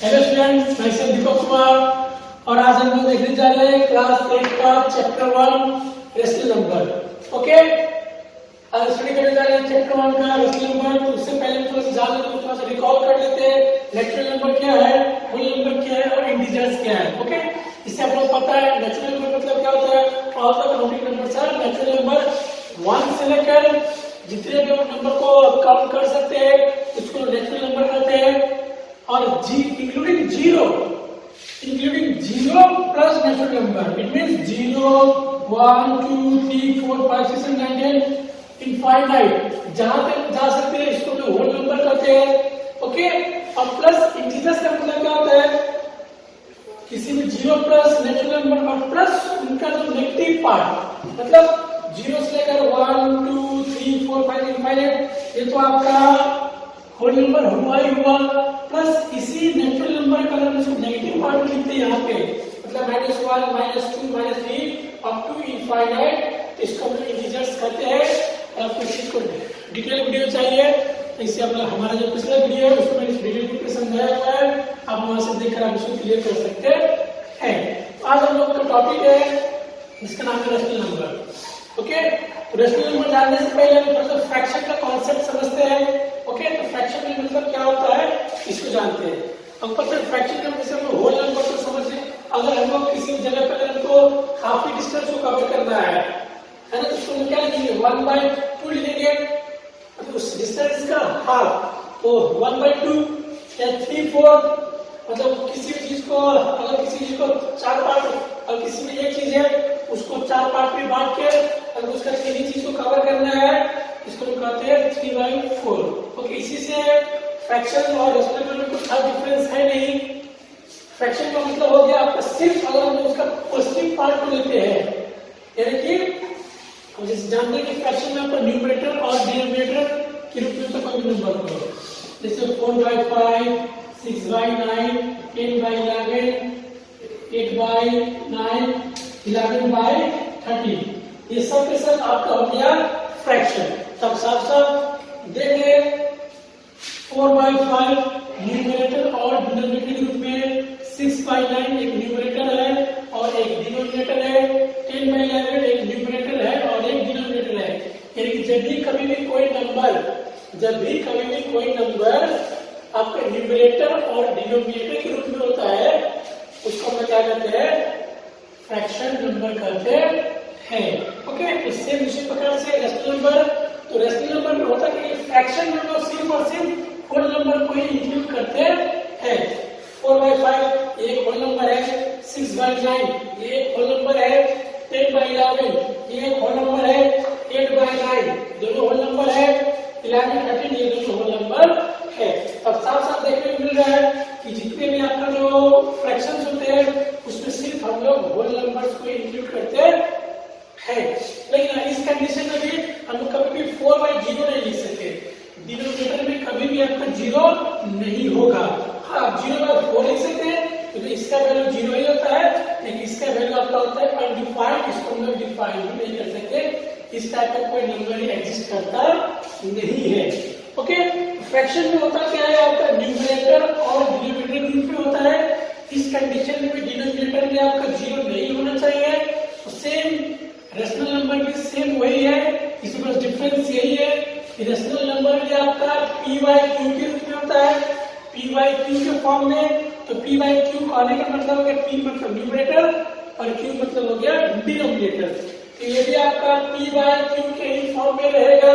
Hello students, मैं sir Deepak Kumar और आज हम लोग देखने जा रहे हैं क्लास 8 का चैप्टर 1 रेशनल नंबर। ओके, आज स्टडी करने जा रहे हैं चैप्टर 1 का रेशनल नंबर। तो उससे पहले हम थोड़ा सा जान लेते हैं, थोड़ा सा रिकॉल कर लेते हैं नेचुरल नंबर क्या है, होल नंबर क्या है और इंटीजर्स क्या है। ओके, इससे आप लोग पता है नेचुरल नंबर मतलब क्या होता है। All the counting numbers are natural number. 1 से लेकर जितने भी नंबर को काउंट कर सकते हैं उसको नेचुरल नंबर कहते हैं। और जी including zero plus natural number, it means 0 1 2 3 4 5 6 7 8 9 infinite जहां तक जा सकते हैं इसको भी होल नंबर कहते हैं। ओके, और प्लस इंटीजर्स का मतलब क्या होता है, किसी भी जीरो प्लस नेचुरल नंबर और प्लस उनका जो नेगेटिव पार्ट, मतलब 0 से लेकर 1 2 3 4 5 इनफाइनाइट, ये तो आपका होल नंबर हुआ ही हुआ। प्लस इसी नेचुरल नंबर का अगर इसको नेगेटिव पार्ट लिखते हैं यहाँ पे, मतलब -1 -2 -3 अप टू इनफाइनाइट, इसको हम इंटीजर्स कहते हैं। आपको इस चीज को डिटेल वीडियो चाहिए तो इससे अपना हमारा जो पिछला वीडियो है उसको मैंने डिटेल में समझाया हुआ है, आप वहां से देखकर आप इसको क्लियर कर सकते हैं। तो आज हम लोग का टॉपिक है जिसका नाम है रेशनल नंबर। ओके, तो रेशनल नंबर जानने से पहले हम थोड़ा सा फ्रैक्शन का कॉन्सेप्ट समझते हैं। ओके, तो फ्रैक्शन में मतलब क्या होता है इसको जानते हैं। हम पता है फ्रैक्शन का जैसे हम होल नंबर को समझे, अगर हम लोग किसी जगह पर हमको काफी डिस्टेंस को कवर करना है ना, तो उसको हम क्या लिखेंगे 1/2 लिखेंगे, मतलब उस डिस्टेंस का हाफ, तो 1/2 या 3/4, मतलब किसी भी चीज को अगर किसी चीज को 4 पार्ट और किसी में एक चीज है उसको 4 पार्ट में बांट के अगर उसका 3 चीज को कवर करना है इसको हम कहते हैं 3/4। ओके, इसी से फ्रैक्शन और रेशनल नंबर में कुछ खास डिफरेंस है नहीं। फ्रैक्शन का मतलब हो गया आपका सिर्फ अगर हम उसका पॉजिटिव पार्ट को लेते हैं, यानी कि हम जैसे जानते हैं कि फ्रैक्शन में आपका न्यूमरेटर और डिनोमिनेटर के रूप में तो कोई भी नंबर हो, जैसे 4/5 6/9 10/11 8/9 11/30, ये सब के सब आपका हो गया फ्रैक्शन। तब साफ देंगे 4/5 न्यूमरेटर और डिनोमिनेटर के रूप में, 6/9 एक न्यूमरेटर है और एक डिनोमिनेटर है, 10/11 एक न्यूमरेटर है और एक डिनोमिनेटर है। यानी कि जब भी कभी भी कोई नंबर आपका न्यूमरेटर और डिनोमिनेटर के रूप में होता है उसको हम क्या कहते हैं, फ्रैक्शन नंबर कहते हैं। ओके, तो सेम उसी प्रकार से रेशनल नंबर, तो रेशनल नंबर में होता है कि फ्रैक्शन नंबर सिर्फ और सिर्फ होल नंबर को ही इंक्लूड करते हैं। 4/5 ये एक होल नंबर है, 6/9 ये एक होल नंबर है, 10/11 ये एक होल नंबर है, 8/9 दोनों होल नंबर है, 11/13 ये दोनों होल नंबर है। अब साफ देखने को मिल रहा है कि जितने भी आपका जो फ्रैक्शंस होते हैं उसमें सिर्फ हम लोग होल नंबर्स को इंक्लूड करते हैं। लेकिन इस कंडीशन में भी हम लोग कभी भी 4/0 नहीं लिख सकते, डिनोमिनेटर में कभी भी आपका 0 नहीं होगा। हाँ, आप 0/4 लिख सकते हैं क्योंकि इसका वैल्यू 0 ही होता है, लेकिन इसका वैल्यू आपका होता है अनडिफाइंड, इसको हम लोग डिफाइन भी नहीं कर सकते। इस टाइप का कोई नंबर ही एग्जिस्ट करता नहीं है। ओके, फ्रैक्शन में होता क्या है, आपका न्यूमरेटर और डिनोमिनेटर ग्रुप में होता है। इस कंडीशन में भी डिनोमिनेटर में आपका 0 नहीं होना चाहिए। तो सेम रेशनल नंबर भी सेम वही है, इसमें बस डिफरेंस यही है कि रेशनल नंबर भी आपका p/q के रूप में होता है, p/q के फॉर्म में। तो p/q आने का मतलब हो गया p मतलब न्यूमरेटर और q मतलब हो गया डिनोमिनेटर, तो ये भी आपका p/q के ही फॉर्म में रहेगा।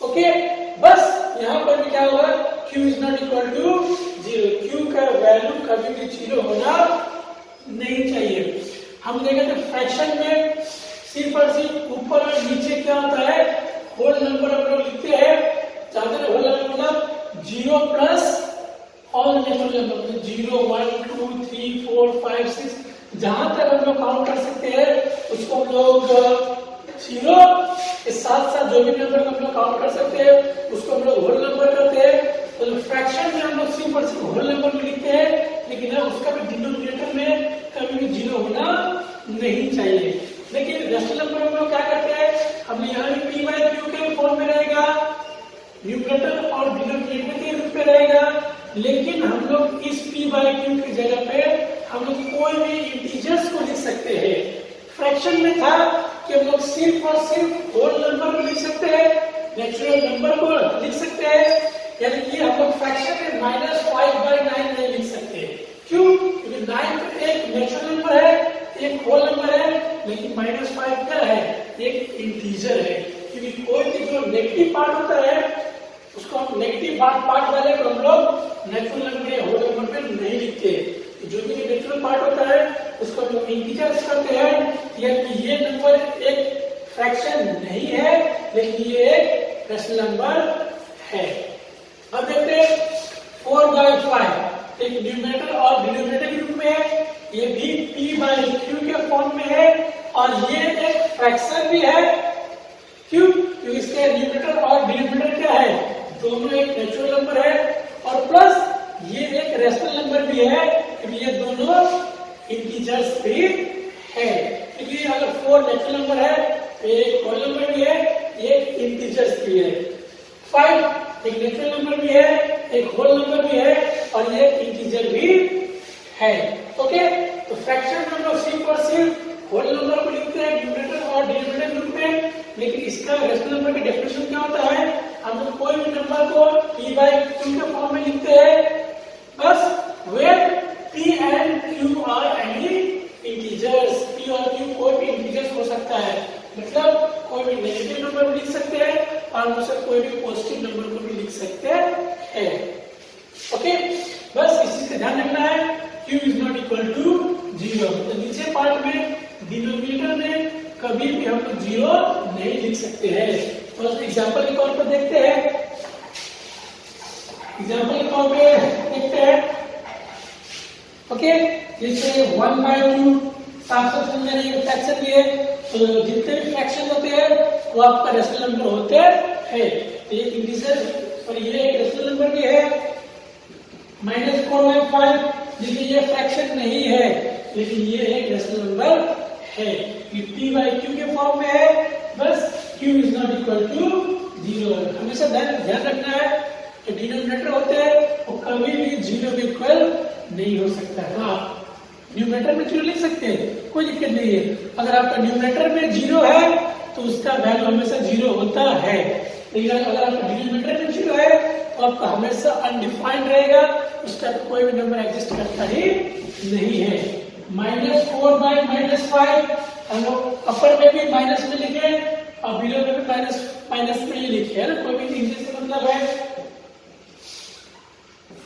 ओके, बस यहाँ पर भी क्या होगा, q is not equal to 0, q का वैल्यू कभी भी 0 होना नहीं चाहिए। हम देखें तो फ्रैक्शन में सिर्फ और सिर्फ ऊपर और नीचे क्या होता है, होल नंबर हम लोग लिखते हैं। चाहते हैं होल नंबर मतलब 0 प्लस ऑल नेचुरल नंबर, 0 1 2 3 4 5 6 जहां तक हम लोग काउंट कर सकते हैं उसको हम लोग 0 के साथ साथ जो भी नंबर हम लोग काउंट कर सकते हैं उसको हम लोग होल नंबर कहते हैं। तो फ्रैक्शन में हम लोग सिर्फ और सिर्फ होल नंबर लिखते हैं, लेकिन उसका भी डिनोमिनेटर में कभी भी 0 होना नहीं चाहिए। लेकिन रेशनल नंबर हम लोग क्या करते हैं, हम यहाँ भी p/q के फॉर्म में रहेगा, न्यूमरेटर और डिनोमिनेटर के रूप में रहेगा। लेकिन हम लोग इस p बाई क्यू की जगह पे हम लोग कोई भी इंटीजर्स को लिख सकते हैं। फ्रैक्शन में था कि हम लोग सिर्फ और सिर्फ होल नंबर को लिख सकते हैं, नेचुरल नंबर को लिख सकते हैं, यानी कि हम लोग फ्रैक्शन में -5/9 नहीं लिख सकते। क्यों? क्योंकि 9 तो एक नेचुरल नंबर है, एक होल नंबर है, लेकिन -5 क्या है? एक इंटीजर है। क्योंकि कोई भी जो नेगेटिव पार्ट होता है उसको हम नेगेटिव पार्ट वाले को हम लोग नेचुरल नंबर या होल नंबर में नहीं लिखते। जो भी नेचुरल पार्ट होता है उसको हम लोग इंटीजर्स करते हैं, यानी ये नंबर एक फ्रैक्शन नहीं है लेकिन ये एक रेशनल नंबर है। अब देखते हैं 4/5 एक न्यूमरेटर और डिनोमिनेटर के रूप में है, ये भी p बाई q के फॉर्म में है और ये एक फ्रैक्शन भी है। क्यों? क्योंकि इसके न्यूमरेटर और डिनोमिनेटर क्या है? दोनों एक नेचुरल नंबर है और प्लस ये एक रेशनल नंबर भी है क्योंकि ये दोनों इंटीजर्स भी है। क्योंकि अगर 4 नेचुरल नंबर है तो एक होल नंबर भी है, एक इंटीजर्स भी है। 5 एक नेचुरल नंबर भी है, एक होल नंबर भी है और ये इंटीजर भी है। ओके, तो फ्रैक्शन में हम लोग सिर्फ और सिर्फ होल नंबर को लिखते हैं न्यूमरेटर और डिनोमिनेटर के रूप में, लेकिन इसका रेशनल नंबर का डेफिनेशन क्या होता है? हम लोग कोई भी नंबर को p बाई q के फॉर्म में लिखते हैं बस where p and q are any integers। p और q कोई भी इंटीजर्स हो सकता है, मतलब कोई भी नेगेटिव नंबर भी लिख सकते हैं और दूसरा कोई भी पॉजिटिव नंबर को भी लिख सकते हैं। ओके, बस इसी से ध्यान रखना है q is not equal to 0। तो नीचे पार्ट में डिनोमिनेटर में कभी भी हम लोग 0 नहीं लिख सकते हैं। तो एग्जांपल के तौर पर देखते हैं, एग्जांपल के तौर पे देखते हैं। ओके, जैसे 1/2 साफ साफ समझ रही है, फ्रैक्शन भी है, तो जितने भी फ्रैक्शन होते हैं वो आपका रेशनल नंबर होते हैं। तो ये इंटीजर और ये एक रेशनल नंबर भी है -4/5, लेकिन ये फ्रैक्शन नहीं है लेकिन ये एक रेशनल नंबर है। ये p बाई q के फॉर्म में है, बस q is not equal to 0। हमेशा ध्यान रखना है कि डिनोमिनेटर होते हैं वो कभी भी 0 के इक्वल नहीं हो सकता है। हाँ, न्यूमरेटर में 0 लिख सकते हैं, कोई दिक्कत नहीं है। अगर आपका न्यूमरेटर में 0 है तो उसका वैल्यू हमेशा 0 होता है, लेकिन अगर आपका डिनोमिनेटर में 0 है तो आपका हमेशा अनडिफाइंड रहेगा, उसका कोई भी नंबर एग्जिस्ट करता ही नहीं है। -4/-5 हम लोग अपर में भी माइनस में लिखे और बिलो में भी माइनस में ही लिखे है ना, कोई भी इंग्लिश से मतलब है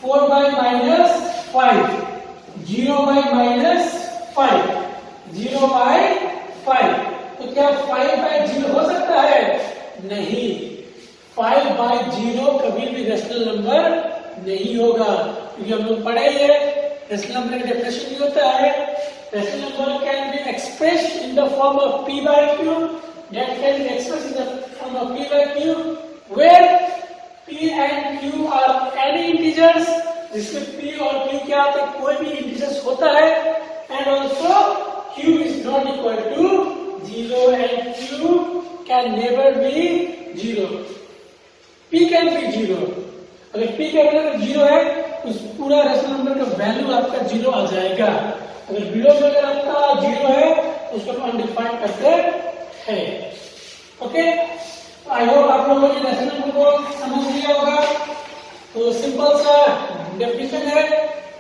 4/-5, 0/-5, 0/5। तो क्या 5/0 हो सकता है? नहीं, 5/0 कभी भी रेशनल नंबर नहीं होगा, क्योंकि हम लोग पढ़े ही है रेशनल नंबर का डेफिनेशन भी होता है rational number can be expressed in the form of p by q, that can be expressed in the form of p by q where p and q are any integers, जिसमें p और q क्या होता है? कोई भी integers होता है, and also q is not equal to 0 and q can never be 0। p can be 0, अगर p का वैल्यू 0 है तो पूरा रेशनल नंबर का वैल्यू आपका 0 आ जाएगा। अगर बिलो में अगर आपका 0 है तो उसको हम अनडिफाइंड करते हैं। ओके, आई होप आप लोगों ने रेशनल नंबर को समझ लिया होगा। तो सिंपल सा डेफिनेशन है,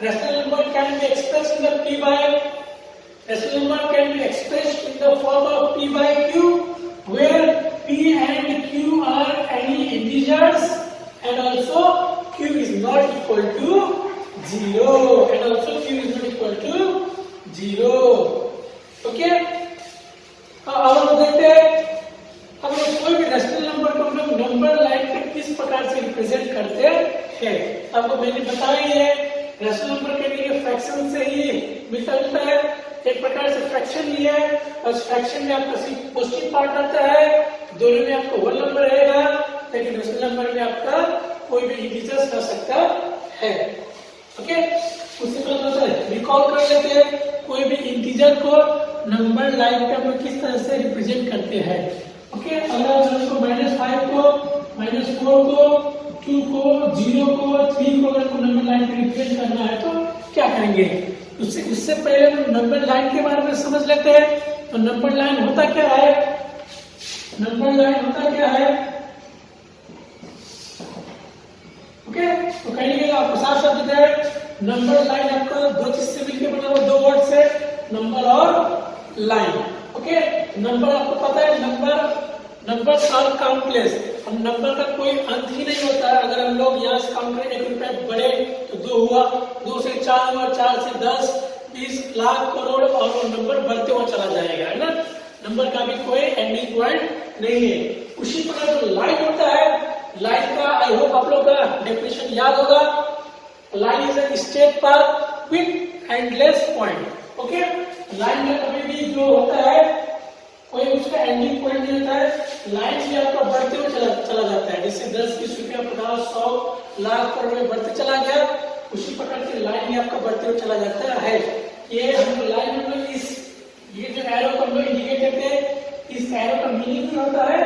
rational number can be expressed in the p by, rational number can be expressed in the form of p by q where p and q are any integers and also q is not equal to 0 and also q is not equal to 0। Okay, अब हम देखते हैं अब कोई भी rational number को हम लोग नंबर लाइन पे किस प्रकार से रिप्रेजेंट करते हैं। आपको मैंने बताया ही है रेशनल नंबर के लिए फ्रैक्शन से ही मिलता जुलता है, एक प्रकार से फ्रैक्शन ही है और फ्रैक्शन में आपका सिर्फ पॉजिटिव पार्ट आता है, दोनों में आपका होल नंबर रहेगा, लेकिन रेशनल नंबर में आपका कोई भी इंटीजर्स कर सकता है। ओके, उससे पहले रिकॉल कर लेते हैं कोई भी इंटीजर को नंबर लाइन पे हम लोग किस तरह से रिप्रेजेंट करते हैं। ओके, अगर हम उसको -5 को, -4 को, 2 को 0 को 3 को अगर नंबर लाइन पे रिप्रेजेंट करना है तो क्या करेंगे? उससे पहले नंबर लाइन के बारे में समझ लेते हैं। तो नंबर लाइन होता क्या है? नंबर लाइन होता क्या है? ओके, तो कहेंगे आपको साफ साफ दिख रहा है नंबर लाइन आपका दो चीज से मिलकर बना हुआ, दो वर्ड से, नंबर और लाइन। ओके, नंबर आपको पता है नंबर आर काउंटलेस। हम नंबर का कोई अंत ही नहीं होता है। अगर हम लोग यहाँ से काउंट करें 1 रुपए बढ़े तो 2 हुआ, 2 से 4 हुआ, 4 से 10, 20, लाख, करोड़, और वो नंबर बढ़ते हुआ चला जाएगा, है ना। नंबर का भी कोई एंडिंग पॉइंट नहीं है। उसी प्रकार जो लाइन होता है, लाइन का आई होप आप लोग का डेफिनेशन याद होगा। Line is a straight path with endless point. Okay, line में कभी भी जो होता है कोई उसका एंडिंग पॉइंट नहीं होता है। लाइन से आपका बढ़ते हुए चला जाता है, जैसे 10, 20 रुपया, 50, 100, लाख, करोड़ में बढ़ते चला गया, उसी प्रकार से लाइन में आपका बढ़ते हुए चला जाता है। ये हम लाइन में ये जो एरो को हम लोग इंडिकेट करते हैं, इस एरो का मीनिंग होता है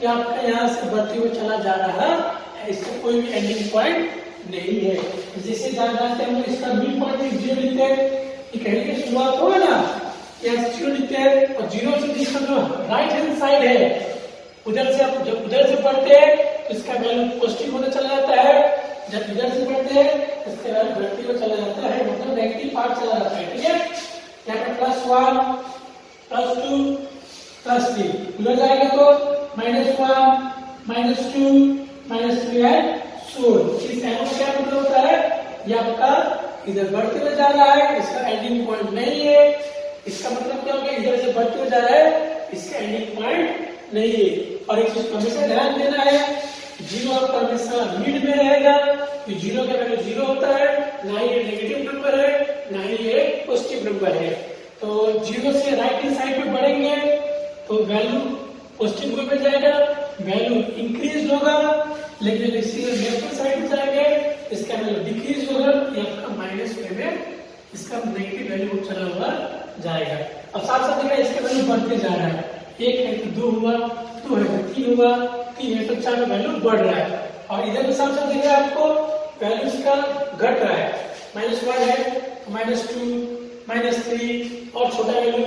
कि आपका यहाँ से बढ़ते हुए चला जा रहा है, इसका कोई भी एंडिंग पॉइंट नहीं है। जैसे जानते हैं हम लोग इसका मिड पॉइंट 0 लिखते हैं, कहीं की शुरुआत होगा ना, यहाँ से 0 लिखते हैं, और 0 से जिसका जो राइट हैंड साइड है उधर से आप जब उधर से बढ़ते हैं तो इसका वैल्यू पॉजिटिव होने चला जाता है, जब इधर से बढ़ते हैं इसका वैल्यू घटते हुए चला जाता है, मतलब नेगेटिव पार्ट चला जाता है। ठीक है, यहाँ पे +1, +2, +3 उधर जाएगा तो -1, -2, -3 है, सो इस एरो क्या मतलब होता है, ये आपका इधर बढ़ते हुए जा रहा है, इसका एंडिंग पॉइंट नहीं है। इसका मतलब क्या हो गया, इधर से बढ़ते हुए जा रहा है, इसका एंडिंग पॉइंट नहीं है। और एक चीज हमेशा ध्यान देना है, 0 आपका हमेशा मिड में रहेगा, तो 0 का वैल्यू 0 होता है, ना ही ये नेगेटिव नंबर है, ना ही ये पॉजिटिव नंबर है। तो 0 से राइट हैंड साइड पे बढ़ेंगे तो वैल्यू पॉजिटिव वे में जाएगा, वैल्यू इंक्रीज होगा, लेकिन इसी लेफ्ट साइड में जाएंगे इसका वैल्यू डिक्रीज होगा, ये आपका माइनस वे में इसका नेगेटिव वैल्यू चला हुआ जाएगा। अब साथ साथ देखा इसका वैल्यू बढ़ते जा रहा है, 1 है तो 2 हुआ, 2 है तो 3 हुआ, 3 है तो 4 का वैल्यू बढ़ रहा है। और इधर भी साथ साथ दिख रहा है आपको वैल्यू इसका घट रहा है, -1 है तो -2, -3 और छोटा वैल्यू,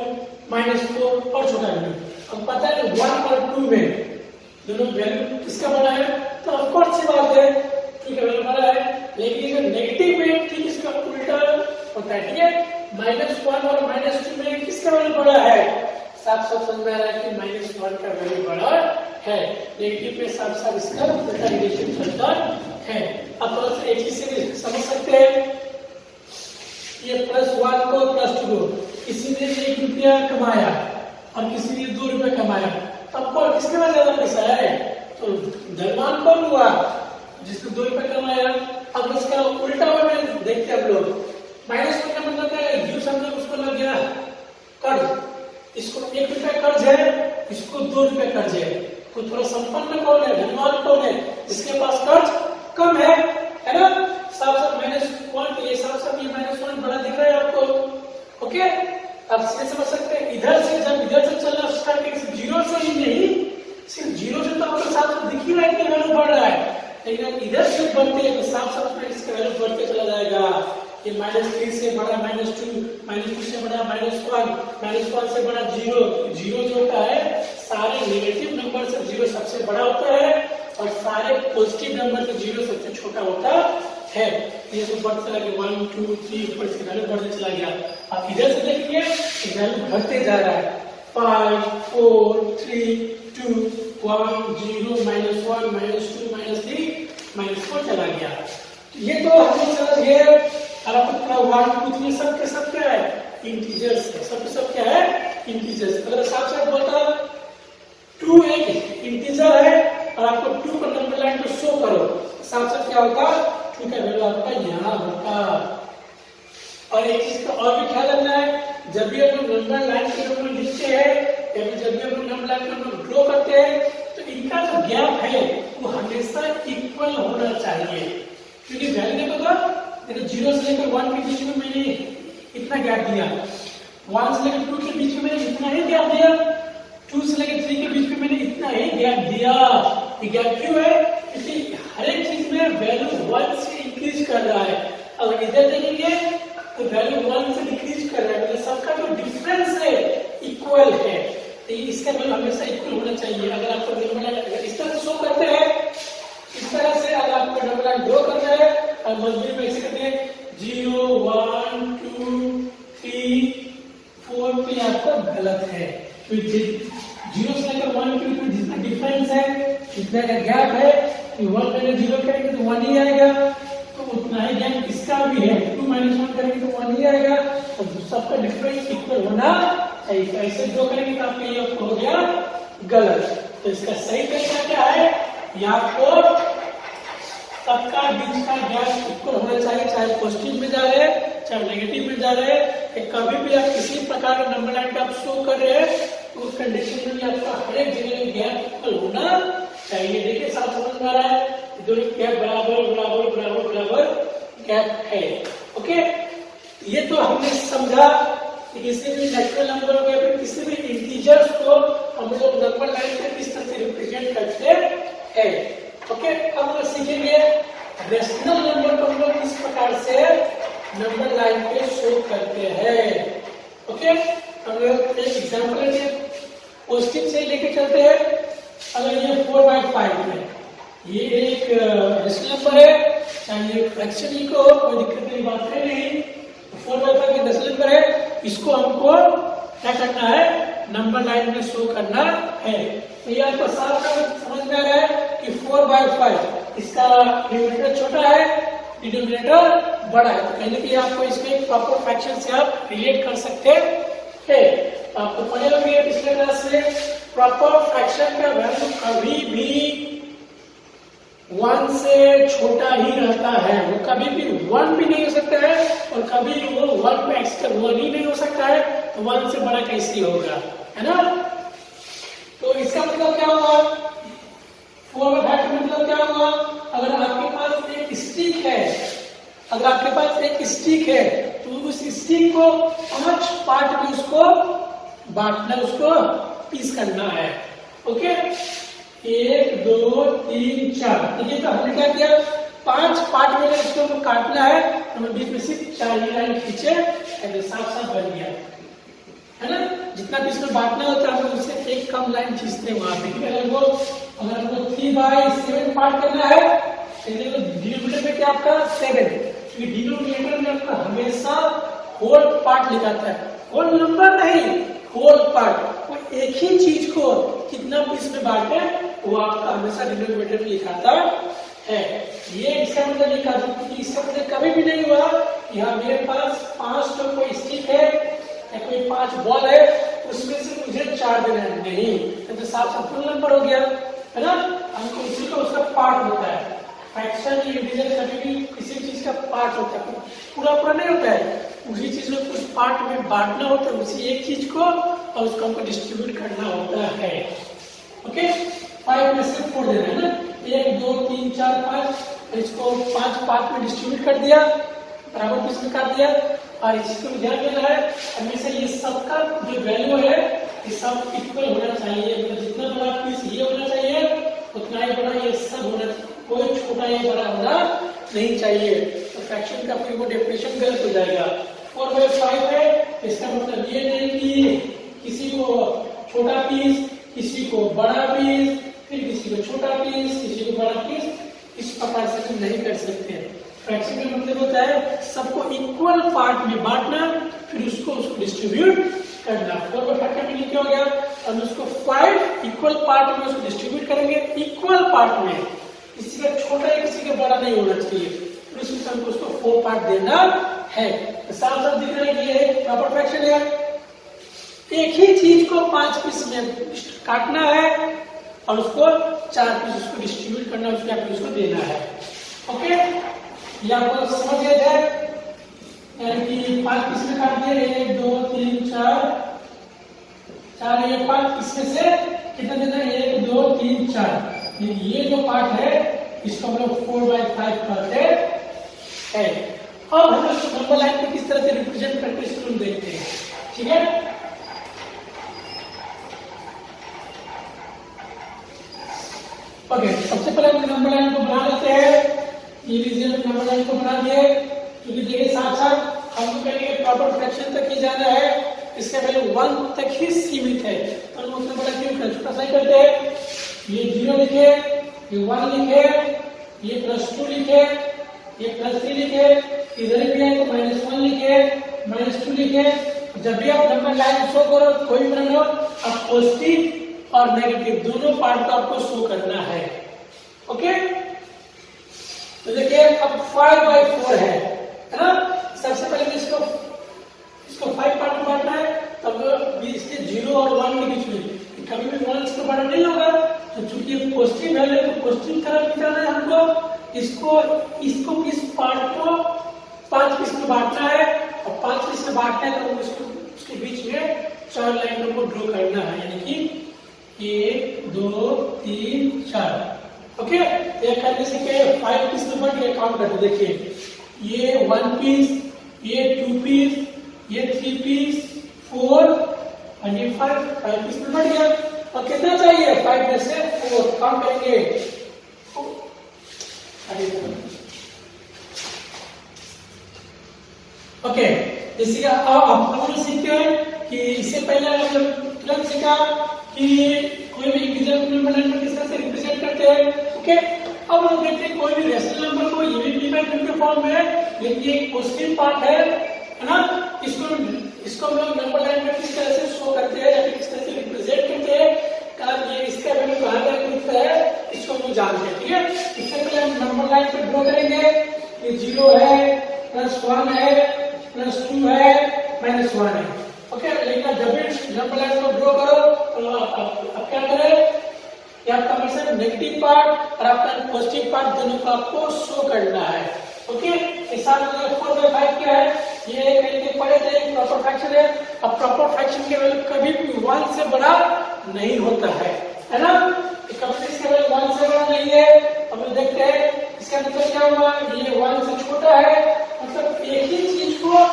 -4 और छोटा वैल्यू। अब पता है 1 और 2 में दोनों वैल्यू किसका बड़ा है, तो ऑफ कोर्स सी बात है 2 का वैल्यू बड़ा है, लेकिन ये नेगेटिव में ठीक इसका उल्टा होता है। ठीक है, -1 और -2 में किसका वैल्यू बड़ा है, साफ साफ समझ में आ रहा है कि -1 का वैल्यू बड़ा है, नेगेटिव में साफ साफ इसका उल्टा रिलेशन चलता है। अब थोड़ा सा एक चीज से समझ सकते हैं, ये +1 को +2 को किसी ने 1 रुपया कमाया और किसी ने 2 रुपये कमाया, तब कौन किसके पास ज्यादा पैसा है, तो धनवान कौन हुआ, जिसने 2 रुपये कमाया। अब इसका उल्टा में देखते हैं हम लोग, -1 का मतलब क्या है, यूं समझो उसको लग गया कर्ज, इसको 1 रुपया कर्ज है, इसको 2 रुपये कर्ज है, तो थोड़ा संपन्न कौन है, धनवान कौन है, जिसके पास कर्ज कम है ना। साफ साफ -1 ये साफ साफ ये -1 बड़ा दिख रहा है आपको। ओके, आप सीधे समझ सकते हैं, इधर से जब इधर से चलना स्टार्ट करें 0 से ही नहीं, सिर्फ 0 से तो आपको साफ साफ दिख ही रहा है कि वैल्यू बढ़ रहा है, लेकिन आप इधर से बढ़ते हैं तो साफ साफ में इसका वैल्यू बढ़ते चला जाएगा। ये -3 से बड़ा -2, -2 से बड़ा -1, -1 से बड़ा 0। 0 जो होता है सारे नेगेटिव नंबर से 0 सबसे बड़ा होता है, और सारे पॉजिटिव नंबर से 0 सबसे छोटा होता है। ये तो बढ़ते चला गया 1, 2, 3 ऊपर इसका वैल्यू बढ़ते चला गया। आप इधर से देखिए वैल्यू घटते जा रहा है, 5, 4, 3, 2, 1, 0, -1, -2, -3, -4 चला गया। ये तो हम समझ गए। और आपको 1, 2, 3 सब के सब क्या है, इंटीजर्स है, सब क्या है, इंटीजर्स। अगर साफ साफ बोलता 2 एक इंटीजर है और आपको 2 का नंबर लाइन को शो करो, साफ साफ क्या होगा, 2 का वैल्यू आपका यहाँ होगा। और एक चीज का और भी ख्याल रखना है, जब भी हम नंबर लाइन के नंबर लिखते हैं या फिर जब भी हम नंबर लाइन के नंबर ड्रॉ करते हैं, तो इनका जो गैप है वो हमेशा इक्वल होना चाहिए, क्योंकि वैल्यू देखो तो 0 से लेकर 1 के बीच में मैंने इतना गैप दिया, 1 से लेकर 2 के बीच में मैंने इतना ही गैप दिया, 2 से लेकर 3 के बीच में मैंने इतना ही गैप दिया। ये गैप क्यों है, क्योंकि हर एक चीज में वैल्यू 1 से इंक्रीज कर रहा है। अगर इधर देखेंगे तो वैल्यू 1 से डिक्रीज कर रहा है, मतलब सबका जो डिफरेंस है इक्वल है, तो इसका वैल्यू हमेशा इक्वल होना चाहिए। अगर आपको नंबर लाइन अगर इस तरह से शो करते हैं, इस तरह से अगर आपको नंबर लाइन ड्रॉ करना है और मजबूरी में ऐसे करते हैं 0 1 2 3 4, तो ये आपका गलत है। तो 0 से लेकर 1 2 3 जितना डिफरेंस है, जितना का गैप है, 1 पहले 0 करेंगे तो 1 ही आएगा, तो उतना ही गैप इसका भी है। 2 - 1 करेंगे तो 1 ही आएगा, और सबका डिफरेंस इक्वल होना चाहिए। ऐसे ड्रॉ करेंगे तो आपका ये हो गया गलत। तो इसका सही तरीका क्या है, यहाँ पर सबका बीच का गैप इक्वल होना चाहिए, चाहे पॉजिटिव में जा रहे हैं चाहे नेगेटिव में जा रहे हैं। कभी भी आप किसी प्रकार का नंबर लाइन का आप शो कर रहे हैं तो उस कंडीशन में आपका हर एक जगह गैप इक्वल होना चाहिए। देखिए साफ समझ में आ रहा है, दोनों गैप बराबर बराबर बराबर बराबर गैप है। ओके, ये तो हमने समझा कि किसी भी नेचुरल नंबर हो या फिर किसी भी इंटीजर्स को हम लोग नंबर लाइन पे किस तरह से रिप्रेजेंट करते हैं। ओके, अब हम लोग सीखेंगे रेशनल नंबर को हम लोग किस प्रकार से नंबर लाइन पे शो करते हैं। ओके, हम लोग एक एग्जांपल लेते हैं, पॉजिटिव से लेके चलते हैं। अगर ये 4/5 है, ये एक रेशनल नंबर है, चाहे ये फ्रैक्शन ही को कोई दिक्कत की बात है नहीं, 4/5 एक रेशनल नंबर है, इसको हमको क्या करना है, नंबर लाइन में शो करना है। तो ये आपको साफ समझ में आ रहा है कि 4/5 इसका न्यूमरेटर छोटा है, डिनोमिनेटर बड़ा है, तो कहने के लिए आपको इसके प्रॉपर फ्रैक्शन से आप रिलेट कर सकते हैं। तो आपको पढ़े होंगे पिछले क्लास से, प्रॉपर फ्रैक्शन का वैल्यू कभी भी 1 से छोटा ही रहता है, वो कभी भी 1 भी नहीं हो सकता है, और कभी वो 1 पे एक्स्ट्रा 1 ही नहीं हो सकता है, तो 1 से बड़ा कैसे होगा, है ना। तो इसका मतलब क्या हुआ, 4/5 का मतलब क्या हुआ, अगर आपके पास एक स्टिक है, अगर आपके पास एक स्टिक है तो उस स्टिक को 5 पार्ट में उसको बांटना, उसको पीस करना है। ओके, 1 2 3 4, देखिए तो हमने क्या किया, 5 पार्ट में इसको काटना है, तो हमें बीच में सिर्फ 4 लाइन खींचे, ऐसे साफ साफ बन गया, है ना। जितना भी इसमें बांटना होता है हम उससे एक कम लाइन खींचते हैं वहां पे। अगर हमको 3/7 पार्ट करना है, डिनोमिनेटर में क्या आपका 7, क्योंकि डिनोमिनेटर में आपका हमेशा होल पार्ट लिखाता है, होल नंबर नहीं, होल पार्ट। वो एक ही चीज को कितना पीस में बांटे वो आपका हमेशा डिनोमिनेटर में लिखाता है। ये इसका मतलब लिखा, इसका मतलब कभी भी नहीं हुआ कि हाँ मेरे पास 5 तो कोई स्टिक है या कोई 5 बॉल है, उसमें से मुझे 4 देना है, नहीं, तो साफ साफ फुल नंबर हो गया, है ना। हमको इसी को उसका पार्ट होता है, फ्रैक्शन इंटीजर कभी भी किसी चीज का पार्ट होता है, पूरा पूरा नहीं होता है, उसी चीज में कुछ पार्ट में बांटना होता है, उसी एक चीज को, और उसको हमको डिस्ट्रीब्यूट करना होता है। ओके, 5 में से 4 देना है ना, 1 2 3 4 5, इसको 5 पार्ट में डिस्ट्रीब्यूट कर दिया, बराबर पीस में काट दिया, और इसी को ध्यान देना है हमेशा ये सबका जो वैल्यू है ये सब इक्वल होना चाहिए, मतलब जितना बड़ा पीस ये होना चाहिए उतना ही बड़ा ये सब होना चाहिए, कोई छोटा या बड़ा होना नहीं चाहिए। तो फ्रैक्शन का फिर वो डेफिनेशन गलत हो जाएगा। 4/5 है, इसका मतलब ये नहीं कि किसी को छोटा पीस, किसी को बड़ा पीस, फिर किसी को छोटा पीस, किसी को बड़ा पीस, इस प्रकार से हम नहीं कर सकते। फ्रैक्शन का मतलब होता है सबको इक्वल पार्ट में बांटना, फिर उसको डिस्ट्रीब्यूट करना। 4/5 का मीनिंग क्या हो गया, हम उसको 5 इक्वल पार्ट में उसको डिस्ट्रीब्यूट करेंगे, इक्वल पार्ट में, किसी का छोटा या किसी का बड़ा नहीं होना चाहिए, फिर उसमें हमको उसको 4 पार्ट देना है। साफ साफ दिख रहा है कि ये प्रॉपर फ्रैक्शन है, एक ही चीज को 5 पीस में काटना है और उसको 4 पीस उसको डिस्ट्रीब्यूट करना, उसको उसको देना है। ओके, ये आपको समझ गया जाए, यानी कि 5 पीस में काट दिए, 1 2 3 4 ये 5, इसमें से कितना देना है, 1 2 3 4, ये जो पार्ट है इसको हम लोग 4/5 करते हैं। अब हम लोग नंबर लाइन को किस तरह से रिप्रेजेंट करते हैं इसको देखते हैं, ठीक है। ओके, सबसे पहले हम नंबर लाइन को बना लेते हैं। ये लीजिए नंबर लाइन को बना दिए, क्योंकि देखिए साथ साथ हमको कहेंगे प्रॉपर फ्रैक्शन तक ही जाना है, इसका वैल्यू 1 तक ही सीमित है, तो हम उतना बड़ा क्यों करें, छोटा सा ही करते हैं। ये 0 लिखे, ये 1 लिखे, ये +2 लिखे, ये +3 लिखे, इधर भी है तो -1 लिखे, -2 लिखे। जब भी आप नंबर लाइन शो करो कोई भी नंबर, आप पॉजिटिव और नेगेटिव दोनों पार्ट को आपको शो करना है। ओके, तो देखिए अब 5/4 है ना। सबसे पहले इसको 5 पार्ट में बांटना है, तब इसके 0 और 1 के बीच में कभी भी 1 से बड़ा नहीं होगा, तो चूंकि ये पॉजिटिव है तो पॉजिटिव तरफ जाना है हमको। इसको इस पार्ट को 5 पीस में बांटना है, और 5 पीस में बांटना है तो इसको उसके बीच में 4 लाइनों को ड्रॉ करना है, यानी कि 1 2 3 4। ओके, ये करने से क्या है 5 पीस में बट ये काउंट करते देखिए, ये 1 पीस, ये 2 पीस, ये 3 पीस, 4 और ये 5 पीस में बढ़ गया। और कितना चाहिए 5 में से 4 काउंट करेंगे। ओके, इसी का अब हम सीखते हैं कि इससे पहले हम तुरंत सीखा कि कोई भी इंटीजर नंबर लाइन को किस तरह से रिप्रेजेंट करते हैं। ओके, अब हम देखते हैं कोई भी रेशनल नंबर को ये भी डिफाइन के फॉर्म में है, लेकिन ये एक पॉजिटिव पार्ट है ना। इसको हम लोग नंबर लाइन में किस तरह से शो करते हैं या फिर किस तरह से रिप्रेजेंट करते हैं, कारण ये इसका वैल्यू कहां तक लिखता है इसको हम जानते हैं। ठीक है, इससे पहले हम नंबर लाइन पे ड्रॉ करेंगे, ये 0 है, +1 है, +2 है, -1 है। ओके, लेकिन जब भी नंबर लाइन को ड्रॉ करो तो आप क्या करें, कि आपका हमेशा नेगेटिव पार्ट और आपका पॉजिटिव पार्ट दोनों को आपको शो करना है। ओके, इस साथ में 4/5 क्या है, ये कहीं पढ़े थे प्रॉपर फ्रैक्शन है। अब प्रॉपर फ्रैक्शन के वैल्यू कभी भी 1 से बड़ा नहीं होता है ना। कभी इसका वैल्यू 1 से बड़ा नहीं है। अब हम देखते हैं इसका मतलब क्या हुआ, ये 1 से छोटा है, मतलब एक ही चीज को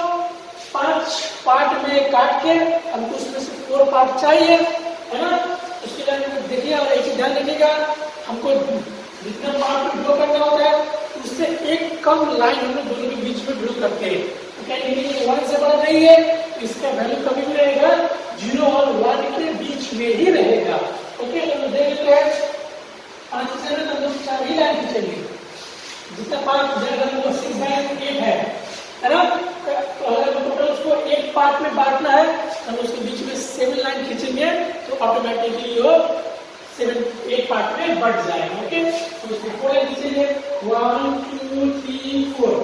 5 पार्ट में काट के हमको उसमें से 4 पार्ट चाहिए, है ना। उसके लिए देखिए और एक चीज ध्यान रखिएगा, हमको जितना पार्ट ड्रॉ करना होता है उससे एक कम लाइन हम लोग दोनों के बीच में ड्रॉ करते हैं। तो क्या ये 1 से बड़ा नहीं है, तो इसका वैल्यू कभी भी रहेगा 0 और 1 के बीच में ही रहेगा। ओके, तो देख लेते हैं 5 से ना तो 4 ही लाइन खींचेंगे, जितना 5 जगह 6/8 है ना। तो अगर टोटल उसको एक पार्ट में बांटना है तो उसके बीच में 7 लाइन खींचेंगे, तो ऑटोमेटिकली वो 8 पार्ट में बढ़ जाएगा। ओके, तो उसको 4 लाइन खींचेंगे, 1 2 3 4।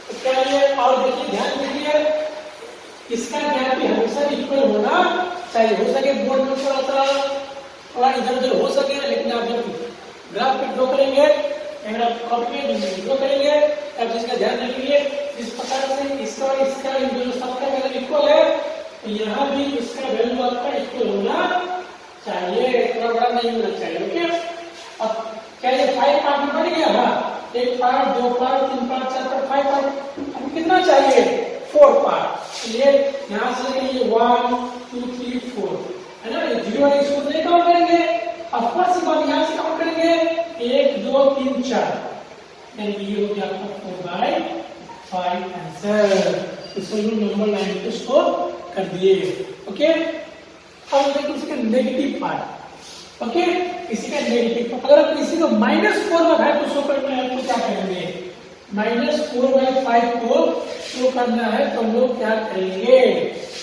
तो क्या ये, और देखिए ध्यान दीजिए इसका गैप भी हमेशा इक्वल होना चाहिए। हो सके बोर्ड में थोड़ा इधर उधर हो सके, लेकिन आप जब ग्राफ पे ड्रॉ करेंगे, कॉपी में ड्रॉ करेंगे, अब इसका ध्यान रखिए इस प्रकार से इसका और इसका इन दोनों सबका वैल्यू इक्वल है, तो यहाँ भी इसका वैल्यू आपका इक्वल होना चाहिए, इतना बड़ा नहीं होना चाहिए। ओके, अब क्या ये 5 पार्ट में बढ़ गया, हाँ 1 part 2 part 3 part 4 part 5 part, अब कितना चाहिए 4 पार्ट। ये यहाँ से ये 1 2 3 4 है ना, ये 0 है, इसको नहीं काउंट करेंगे। अब फर्स्ट बार यहाँ से काउंट करेंगे 1 2 3 4, यानी ये हो गया आपका 4/5 आंसर। इसको नंबर लाइन पे शो कर दिए। ओके, अब देखो इसका नेगेटिव पार्ट। ओके, इसी का नेगेटिव, अगर आप इसी को -4/5 को शो करना है तो क्या करेंगे, -4/5 को शो करना है तो हम लोग क्या करेंगे।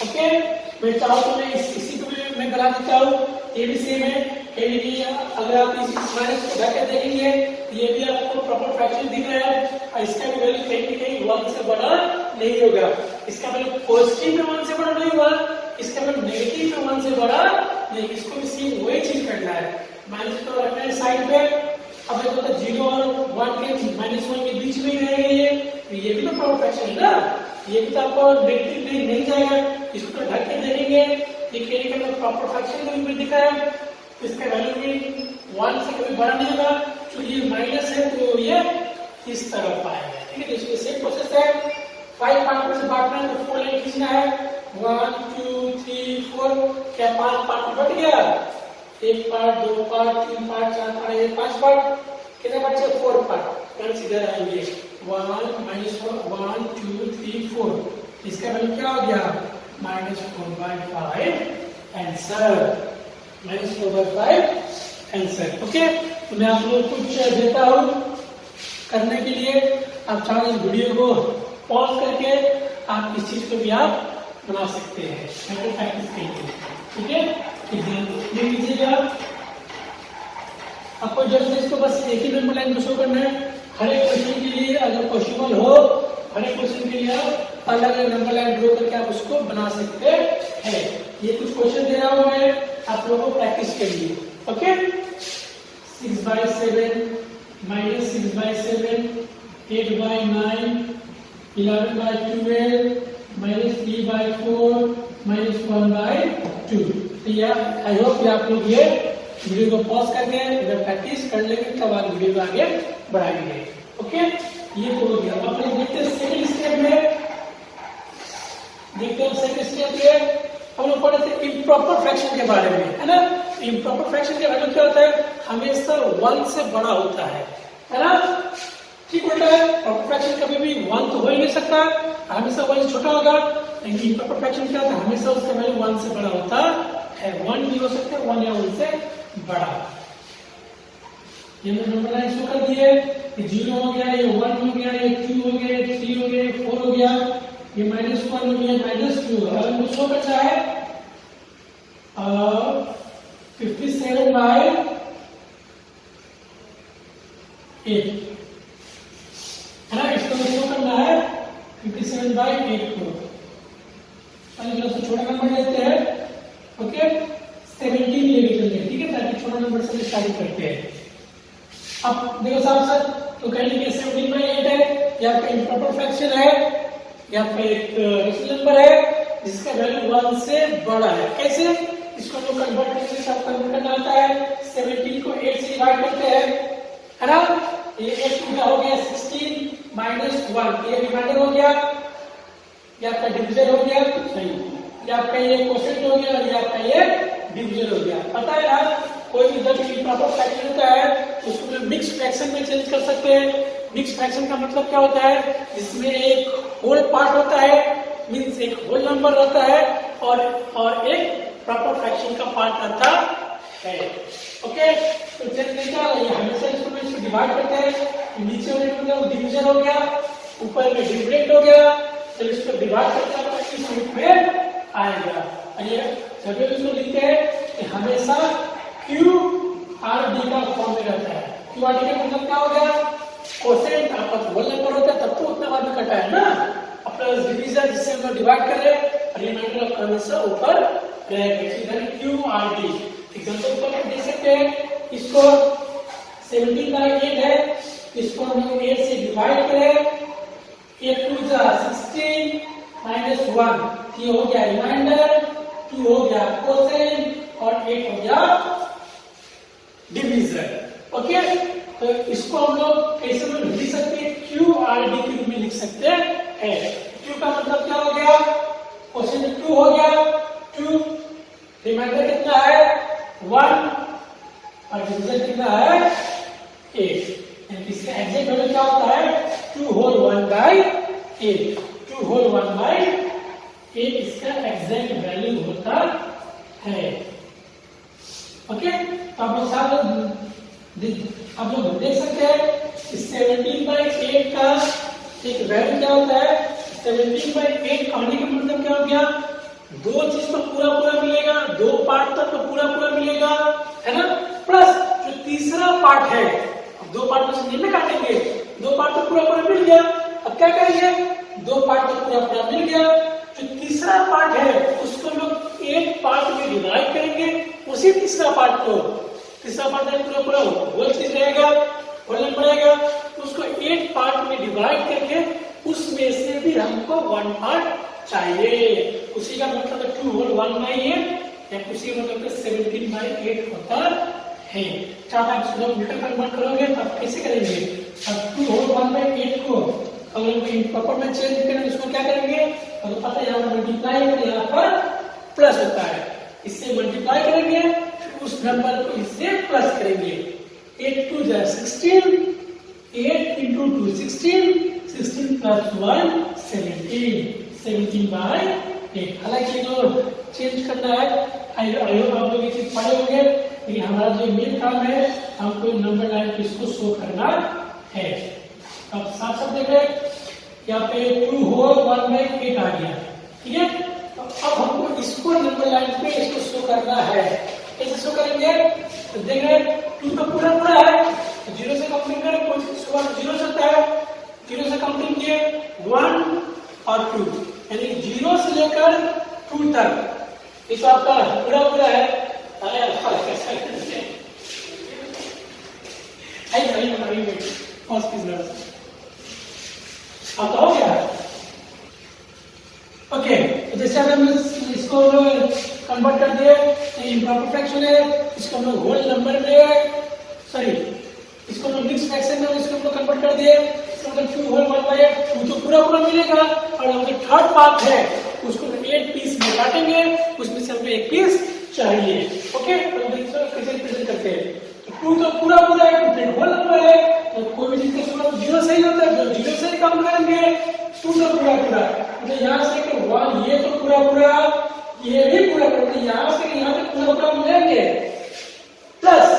ओके, मैं चाहूँ तो मैं इसी को भी मैं बना देता हूँ, ये भी सेम है, ये भी अगर आप इस माइनस को ढक के देखेंगे ये भी आपको प्रॉपर फ्रैक्शन दिख रहा है, और इसका भी वैल्यू कहीं 1 से बड़ा नहीं होगा। इसका वैल्यू पॉजिटिव में 1 से बड़ा नहीं होगा, इसका वैल्यू नेगेटिव में 1 से बड़ा नहीं। इसको भी सेम वही चीज करना है, माइनस को रखना है साइड पे। अब देखो तो 0 और 1 के -1 के बीच में ही रहेगा ये भी तो प्रॉपर फ्रैक्शन है ना, ये भी तो आपको नेगेटिव नहीं जाएगा। इसको तो ढक के देखेंगे, ये कहने का प्रॉपर फ्रैक्शन में दिखा है, इसका वैल्यू भी 1 से कभी बड़ा नहीं होगा, क्योंकि ये माइनस है तो ये इस तरफ आएगा। ठीक है, इसमें सेम प्रोसेस है, 5 पार्ट में से बांटना है तो 4 लाइन खींचना है, 1 2 3 4, क्या 5 पार्ट में बढ़ गया, 1 part 2 part 3 part 4 part 5 part, कितने बच्चे 4 पार्ट। फ्रेंड्स इधर आएंगे 1 माइनस 1 2 3 4, इसका वैल्यू क्या हो गया -4/5 आंसर, -4/5 आंसर। ओके, तो मैं आप लोगों को कुछ देता हूँ करने के लिए, आप चाहो इस वीडियो को पॉज करके आप इस चीज को भी आप बना सकते हैं प्रैक्टिस के लिए। ठीक है, ले लीजिएगा, आपको जब इसको बस एक ही नंबर लाइन को शो करना है। हर एक क्वेश्चन के लिए अगर पॉसिबल हो, हर एक क्वेश्चन के लिए आप अलग अलग नंबर लाइन ड्रॉ करके आप उसको बना सकते हैं। ये कुछ क्वेश्चन दे रहा हूं मैं आप लोगों को प्रैक्टिस के लिए। ओके, 6/7 -6/7, 8/9, 11/12, -3/4, -1/2। तो यार आई होप आप लोग ये वीडियो को पॉज करके अगर प्रैक्टिस कर लेंगे तब आप वीडियो को आगे बढ़ाएंगे। ओके, ये तो हो गया। अब हम देखते हैं सेकंड स्टेप में, देखते हैं सेकंड स्टेप में हम लोग पढ़े थे इम्प्रॉपर फ्रैक्शन के बारे में, है ना। इम्प्रॉपर फ्रैक्शन के वैल्यू क्या होता है, हमेशा 1 से बड़ा होता है ना। ठीक होता है, प्रॉपर फ्रैक्शन कभी भी 1 तो हो ही नहीं सकता, हमेशा 1 से छोटा होगा। लेकिन इम्प्रॉपर फ्रैक्शन क्या होता है, हमेशा उसका वैल्यू 1 से बड़ा होता है। 1 भी हो सकता है, 1 या 1 से बड़ा। ये नंबर लाइन शो कर दिए, ये 0 हो गया, ये 1 हो गया, ये 2 हो गया, 3 हो गया, 4 हो गया, ये -1 हो गया, -2। अगर हमको शो करना है 57/8, है ना। इसको शो करना है 57/8 को। चलिए सबसे छोटा नंबर लेते हैं। ओके, 17 लेके चलिए, ठीक है, ताकि छोटा नंबर से स्टार्ट करते हैं। अब देखो साहब, तो कहेंगे 17/8 है, ये आपका इम्प्रॉपर फ्रैक्शन है, ये आपका एक रेशनल नंबर है जिसका वैल्यू 1 से बड़ा है। कैसे, इसको हम लोग कन्वर्ट करके सब कन्वर्ट करना आता है। 17 को 8 से डिवाइड करते हैं, है ना। ये 8 पूरा हो गया, 16 -1, ये रिमाइंडर हो गया, ये आपका डिवीजन हो गया, सही, ये आपका ये क्वोशिएंट हो गया और ये आपका ये डिवीजन हो गया। पता है ना, कोई भी जब इम्प्रॉपर फ्रैक्शन होता है तो उसको हम मिक्स फ्रैक्शन में चेंज कर सकते हैं। मिक्स फ्रैक्शन का मतलब क्या होता है, जिसमें एक होल पार्ट होता है, मींस एक होल नंबर रहता है और एक प्रॉपर फ्रैक्शन का पार्ट रहता है। ओके, तो चलिए हमेशा इसको डिवाइड करते हैं। नीचे वाले मतलब डिवीजन हो गया, ऊपर में डिविडेंड हो गया, तो इसको डिवाइड करते हैं तो इस रूप में आएगा। और ये जब इसको लिखते हैं कि हमेशा QRD का फॉर्म में रहता है। QRD का मतलब क्या हो गया, क्वोशिएंट आपका होल नंबर होता है तब तो उतना बार में कटा है ना, प्लस डिवीजन जिससे हम लोग डिवाइड कर रहे हैं, रिमाइंडर ऑफ हमेशा ऊपर रहेगा। इधर QRD एग्जांपल पर देख सकते हैं। इसको 17/8 है, इसको हम लोग 8 से डिवाइड करें, 8 2 16 -1, ये हो गया रिमाइंडर, 2 हो गया क्वोशिएंट और 8 हो गया डिवीजन। ओके, तो इसको हम लोग कैसे लिख सकते हैं, QRD के रूप में लिख सकते हैं। Q का मतलब क्या हो गया, क्वोशिएंट 2 हो गया, 2, रिमाइंडर कितना है 1 और डिवीजन कितना है 8। यानी इसका एग्जैक्ट वैल्यू क्या होता है 2 होल 1/8, 2 होल 1/8 इसका एग्जैक्ट वैल्यू होता है। ओके, तो आप लोग देख सकते हैं 17/8 का एक वैल्यू क्या होता है। 17/8 कहने का मतलब क्या हो गया, 2 चीज तो पूरा मिलेगा, 2 पार्ट तक तो पूरा मिलेगा, है ना। प्लस जो तीसरा पार्ट है, अब 2 पार्ट में से नहीं काटेंगे, 2 पार्ट तो पूरा मिल गया। अब क्या करेंगे, 2 पार्ट तो पूरा मिल गया, जो तीसरा पार्ट है उसको लोग 8 पार्ट में डिवाइड करेंगे, उसी तीसरा पार्ट को, तीसरा पार्ट पूरा होल चीज रहेगा, होल नंबर रहेगा, उसको 8 पार्ट में डिवाइड करके उसमें से भी हमको 1 पार्ट चाहिए। उसी का मतलब 2 होल 1/8 या उसी का मतलब 17/8 होता है। जब आप इसको मीटर कन्वर्ट करोगे तब कैसे करेंगे, अब 2 होल 1/8 को अगर इम्प्रॉपर में चेंज करेंगे उसको क्या करेंगे, तो पता है यहाँ मल्टीप्लाई और यहाँ पर प्लस होता है, इससे मल्टीप्लाई करेंगे फिर उस नंबर को इससे प्लस करेंगे। 8 2 16, 8 into 2 16, 16 plus 1 17, 17 by 8। हालांकि जो चेंज करना है आई होप आप लोग ये चीज पढ़े होंगे, लेकिन हमारा जो मेन काम है हमको नंबर लाइन पे इसको शो करना है। अब साथ साथ देखें यहाँ पे 2 होल 1/8 आ गया, ठीक है। तो अब हमको इसको नंबर लाइन पे इसको शो करना है। कैसे शो करेंगे? तो देख रहे 2 तो पूरा पूरा है, तो 0 से काउंटिंग करें, कोई शुरुआत 0 से होता है, 0 से काउंटिंग किए 1 और 2, यानी 0 से लेकर 2 तक इस आपका पूरा पूरा है। अब हो गया। ओके, तो जैसे अगर हम इसको कन्वर्ट कर दिए तो इम्प्रॉपर फ्रैक्शन है, इसको हम लोग होल नंबर में सॉरी इसको हम मिक्स फ्रैक्शन में इसको हम लोग कन्वर्ट कर दिए, इसका मतलब 2 होल 1/8 वो तो पूरा पूरा मिलेगा, और हम जो थर्ड पार्ट है उसको 8 पीस में काटेंगे, उसमें से हमें 1 पीस चाहिए। ओके, तो देखो कैसे रिप्रेजेंट करते हैं। तो 2 तो पूरा पूरा है, तो होल नंबर है, तो कोई भी चीज का शुरुआत 0 से ही होता है, तो 0 से ही काउंट करेंगे। 2 तो पूरा पूरा, मतलब यहाँ से कि 1 ये तो पूरा पूरा, ये भी पूरा पूरा, यहाँ से यहाँ तक पूरा पूरा मिलेंगे। प्लस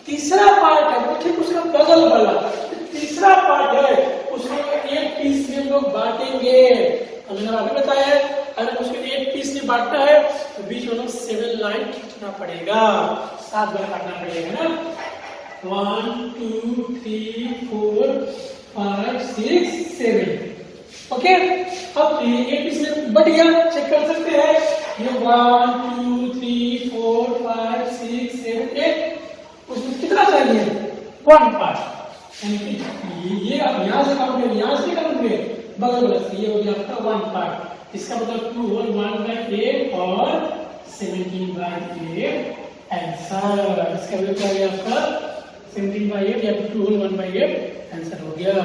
तीसरा पार्ट है ठीक उसका बगल वाला, तीसरा पार्ट है उसको 8 पीस में लोग बांटेंगे। मैंने अभी बताया अगर उसको 8 पीस में बांटना है तो बीच में 7 लाइन खींचना पड़ेगा, 7 बार काटना पड़ेगा ना। 1 2 3 4 5 6 7। ओके, अब ये 8 पीस में बट गया, चेक कर सकते हैं ये 1 2 3 4 5 6 7 8, उसमें कितना चाहिए 1 पार्ट, यानी कि ये अब यहाँ से काउंट करें, यहाँ से काउंट करें बगल वाला से, ये हो गया आपका 1 पार्ट। इसका मतलब 2 होल 1/8 और 17/8 आंसर। इसका मतलब क्या गया आपका 17/8 या 2 होल 1/8 आंसर हो गया।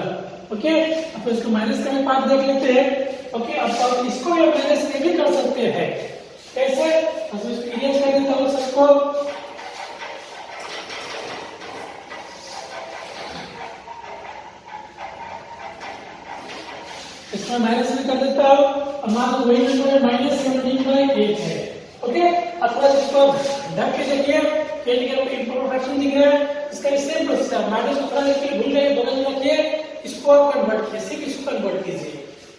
ओके, अब इसको माइनस का पार्ट देख लेते हैं। ओके, अब आप इसको या माइनस में भी कर सकते हैं। कैसे? अब इसको इरेज कर देता हूँ सबको। इसमें माइनस में कर देता हूँ, अब मान लो वही नंबर है -17/8 है। ओके, अब थोड़ा इसको ढक के देखिए, पेन के ऊपर इम्प्रॉपर फ्रैक्शन दिख रहा है, इसका सेम प्रोसेस है। माइनस को थोड़ा देखिए भूल गए, बगल में रखिए, इसको आप कन्वर्ट कीजिए, सिर्फ इसको कन्वर्ट कीजिए।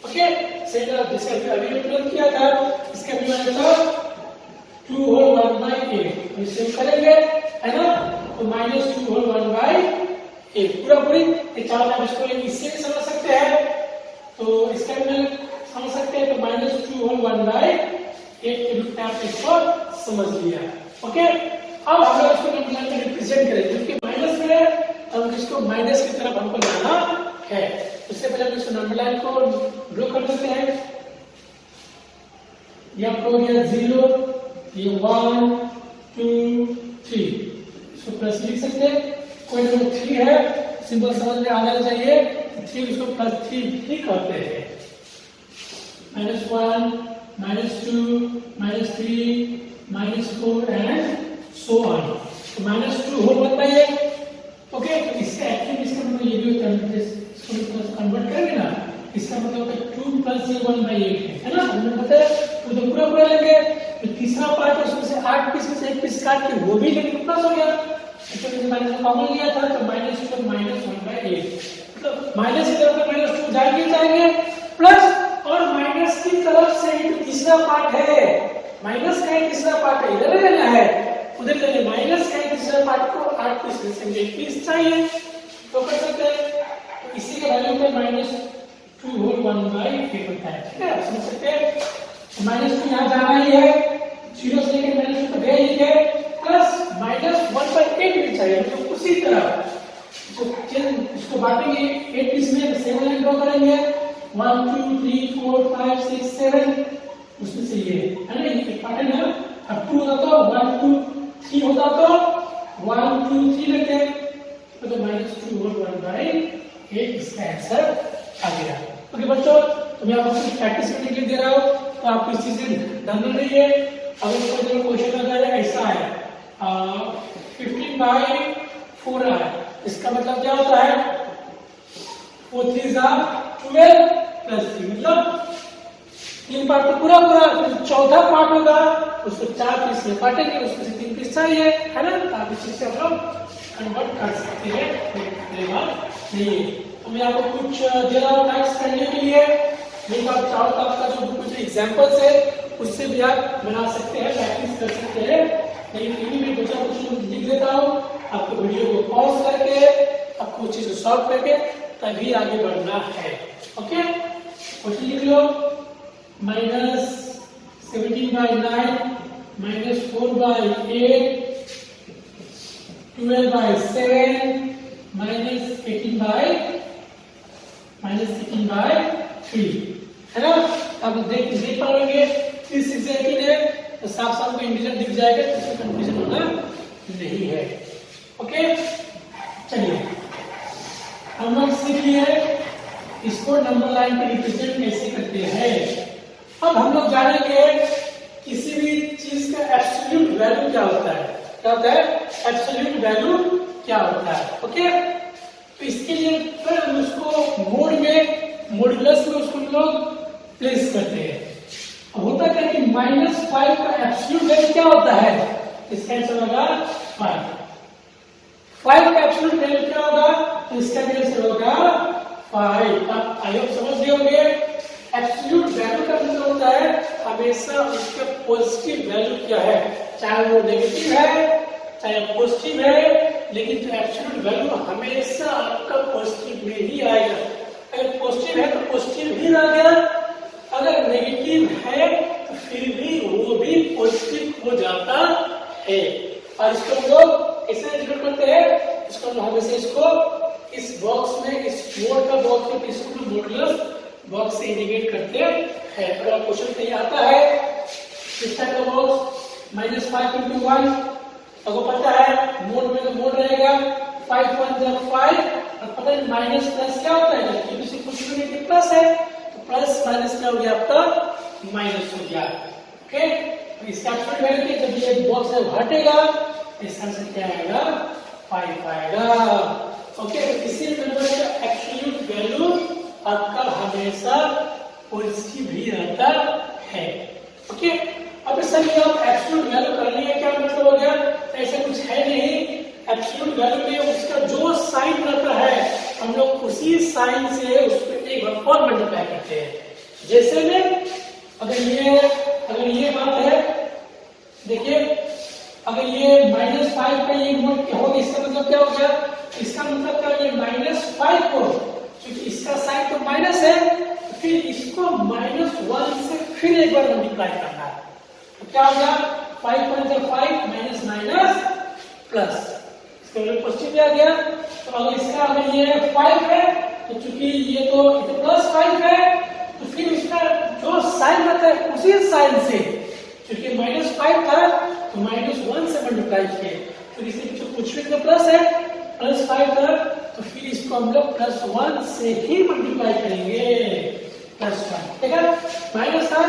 ओके, सेम जैसे अभी रिप्रेजेंट किया था, इसका भी मैंने कहा 2 होल 1/8 इसे करेंगे, है ना, तो -2 होल 1/8 पूरा पूरी ये चार आप इसको इससे भी समझ सकते हैं, तो इसका भी समझ सकते हैं, तो -2 होल 1/8 के रूप में आप इसको समझ लिया। ओके, अब हम लोग इसको नंबर में रिप्रेजेंट करें, क्योंकि माइनस में है अब इसको माइनस की तरफ हमको जाना है। उससे पहले हम इसको नंबर लाइन को ड्रॉ कर देते हैं। ये आपको हो गया 0, ये 1 2 3, इसको प्लस लिख सकते हैं, कोई नंबर 3 है सिंपल समझ में आ जाना चाहिए, 3 इसको +3 भी कहते हैं। -1 -2 -3 -4 एंड सो ऑन। तो -2 होल 1/8। ओके, तो इसका एक्चुअली इसका मतलब ये भी होता है, इसको कन्वर्ट करेंगे ना, इसका मतलब 2 + ये 1/8 है ना, हमने बताया तो पूरा पूरा लेंगे, तो तीसरा पार्ट उसमें से 8 पीस में से 1 पीस काट के वो भी लेंगे, प्लस हो गया, तो जैसे माइनस कॉमन लिया था तो -2 -1/8, मतलब माइनस की तरफ -2 जाएंगे प्लस और माइनस की तरफ से ही तीसरा पार्ट है, माइनस का ही तीसरा पार्ट है, इधर लेना है उधर लेंगे, माइनस का ही तीसरा पार्ट को 8 पीस में से 1 पीस चाहिए, तो कर सकते हैं, तो इसी के वैल्यू में -2 होल 1/8 होता है। ठीक है, समझ सकते हैं, -2 यहाँ जाना ही है, 0 से लेकर -2 तक गए ही है, प्लस -1/8 भी चाहिए, तो उसी तरह इसको बांटेंगे 8 पीस में, 7 लाइन ड्रॉ करेंगे, 1 2 3 4 5 6 7, उसमें से ये है ना, ये पैटर्न है। अब 2 होता तो 1 2 3 होता तो 1 2 3 लेते हैं, तो -2 होल 1/8 इसका आंसर आ गया। ओके बच्चों, तो मैं आपको प्रैक्टिस करने के लिए दे रहा हूँ, तो आप इस चीज से डर नहीं रहिए। अगर कोई क्वेश्चन अगर ऐसा है 15/4 है, इसका मतलब क्या होता है 4 3 12 प्लस 3 मतलब 3 पार्ट तो पूरा पूरा, चौथा पार्ट होगा उसको 4 पीस में काटेंगे, उसमें से 3 पीस चाहिए, है ना। तो आप इस चीज से हम लोग कन्वर्ट कर सकते हैं, नहीं। तो मैं आपको कुछ दे रहा हूँ टाइप्स करने के लिए, नहीं आप चाहो तो आपका जो कुछ एग्जांपल्स है उससे भी आप बना सकते हैं, प्रैक्टिस कर सकते हैं। लेकिन इन्हीं में दूसरा क्वेश्चन लिख देता हूँ, आपको वीडियो को पॉज करके आपको चीज को सॉल्व करके तभी आगे बढ़ना है। ओके, क्वेश्चन लिख लो, -17/9 -4/8 12/7 -18/3 है ना। अब देख पाओगे 3 6 18 है तो साफ साफ में इंटीजर दिख जाएगा, तो इसमें कंफ्यूजन होना नहीं है। ओके, चलिए हम लोग सीख लिए इसको नंबर लाइन पे रिप्रेजेंट कैसे करते हैं। अब हम लोग जानेंगे किसी भी चीज का एब्सोल्यूट वैल्यू क्या होता है। क्या होता है एब्सोल्यूट वैल्यू, क्या होता है। ओके, तो इसके लिए फिर हम उसको मोड में, मॉड्यूलस में उसको लोग प्लेस करते हैं। होता क्या है कि -5 का एब्सोल्यूट वैल्यू क्या होता है, इसका आंसर होगा 5 का एब्सोल्यूट वैल्यू क्या होगा, तो इसका आंसर होगा 5। आप आई होप समझ गए होंगे। एब्सोल्यूट वैल्यू का मतलब होता है हमेशा उसका पॉजिटिव वैल्यू क्या है, चाहे वो नेगेटिव है चाहे पॉजिटिव है, लेकिन जो एब्सोल्यूट वैल्यू हमेशा आपका पॉजिटिव में ही आएगा। अगर पॉजिटिव है तो पॉजिटिव ही आ गया, अगर नेगेटिव है तो फिर भी वो भी पॉजिटिव हो जाता है। और इसको हम लोग ऐसे इंडिकेट करते हैं, इसको हम हमेशा इसको इस बॉक्स में, इस मोड का बॉक्स में इसको मॉड्यूलस बॉक्स से इंडिकेट करते हैं। अगर क्वेश्चन कहीं आता है इस टाइप का बॉक्स -5 × 1, आपको पता है मोड में तो मोड रहेगा 5 1 5, और पता है माइनस प्लस क्या होता है, जब किसी कुछ भी प्लस है तो प्लस माइनस क्या हो गया आपका माइनस हो गया। ओके, इसका एब्सोल्यूट वैल्यू जब ये बॉक्स में हटेगा इसका आंसर क्या आएगा 5 आएगा। ओके, किसी नंबर का एब्सोल्यूट वैल्यू आपका हमेशा पॉजिटिव ही रहता है। ओके, अब इस समय आप एब्सोल्यूट वैल्यू करनी है, क्या मतलब हो गया, ऐसा कुछ है नहीं। एब्सोल्यूट वैल्यू में उसका जो साइन रहता है हम लोग उसी साइन से उसको एक बार और मल्टीप्लाई करते हैं। जैसे में अगर ये बात है, देखिए अगर ये -5 का ये मोड हो गया, इसका मतलब क्या हो गया, इसका मतलब क्या, ये -5 को, क्योंकि इसका साइन तो माइनस है, फिर इसको -1 से फिर एक बार मल्टीप्लाई करना है, तो क्या हो गया 5 × 5 माइनस प्लस, इसका वैल्यू पॉजिटिव आ गया। तो अगर इसका अगर ये 5 है तो चूंकि ये तो +5 है, तो फिर इसका जो साइन रहता है उसी साइन से, क्योंकि -5 था तो -1 से मल्टीप्लाई किए, तो इसमें जो कुछ भी तो प्लस है, +5 था तो फिर इसको हम लोग +1 से ही मल्टीप्लाई करेंगे, +1। ठीक है, माइनस था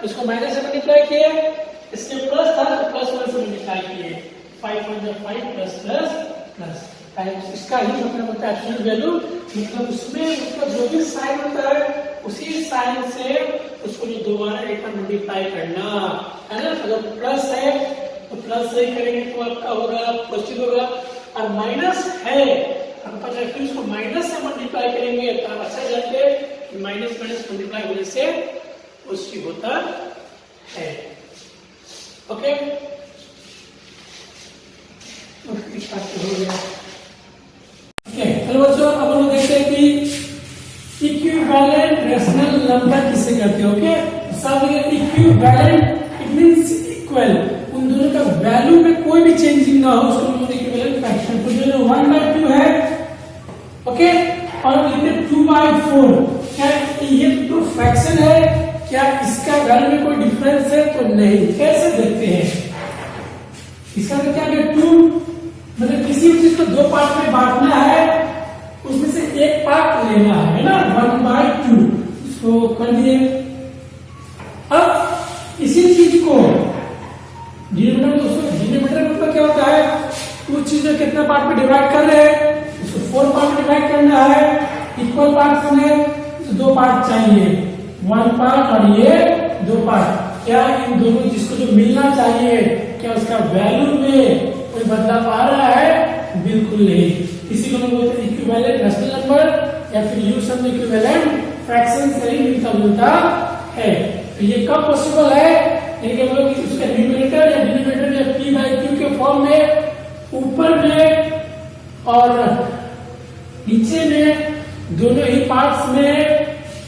इसको माइनस से मल्टीप्लाई किए, इसके प्लस था तो +1 से मल्टीप्लाई किए, 5 × 5 प्लस इसका ही मतलब होता है एब्सोल्यूट वैल्यू, मतलब उसमें उसका जो भी साइन होता है उसी साइन से उसको जो दोबारा एक बार मल्टीप्लाई करना है ना। अगर प्लस है तो प्लस से करेंगे तो आपका होगा पॉजिटिव होगा, और माइनस है आपको पता है फिर उसको माइनस से मल्टीप्लाई करेंगे, तो आप अच्छा जानते हैं माइनस मल्टीप्लाई होने से पॉजिटिव होता है। ओके, हो गया। चलो बच्चों, अब हम देखते हैं कि इक्विवेलेंट रेशनल नंबर किसे कहते हैं। ओके, सब इक्विवेलेंट इट मींस इक्वल, उन दोनों का वैल्यू में कोई भी चेंजिंग ना हो, उसको हम लोग इक्विवेलेंट फ्रैक्शन। तो जो 1/2 है, ओके, और ये 2/4, क्या ये तो फ्रैक्शन है, क्या इसका वैल्यू में कोई डिफरेंस है, तो नहीं। कैसे देखते हैं, इसका मतलब क्या है 2, मतलब किसी भी चीज को 2 पार्ट में बांटना है, उसमें से एक पार्ट लेना है ना, 1/2 इसको कर दिए। अब इसी चीज को डिनोमिनेटर मतलब क्या होता है, उस चीज को कितना पार्ट में डिवाइड कर रहे हैं, उसको 4 पार्ट में डिवाइड करना है, इक्वल पार्ट्स में दो पार्ट चाहिए, वन पार्ट और ये दो पार्ट। क्या इन दोनों जिसको जो मिलना चाहिए क्या उसका वैल्यू में कोई बदलाव आ रहा है? बिल्कुल नहीं। इसी को हम बोलते हैं इक्विवेलेंट रेशनल नंबर या फिर यूज सम इक्विवेलेंट फ्रैक्शन से ही मिलता जुलता है। तो ये कब पॉसिबल है? यानी मतलब कि उसका न्यूमरेटर या डिनोमिनेटर या p बाय q के फॉर्म में ऊपर में और नीचे में दोनों ही पार्ट्स में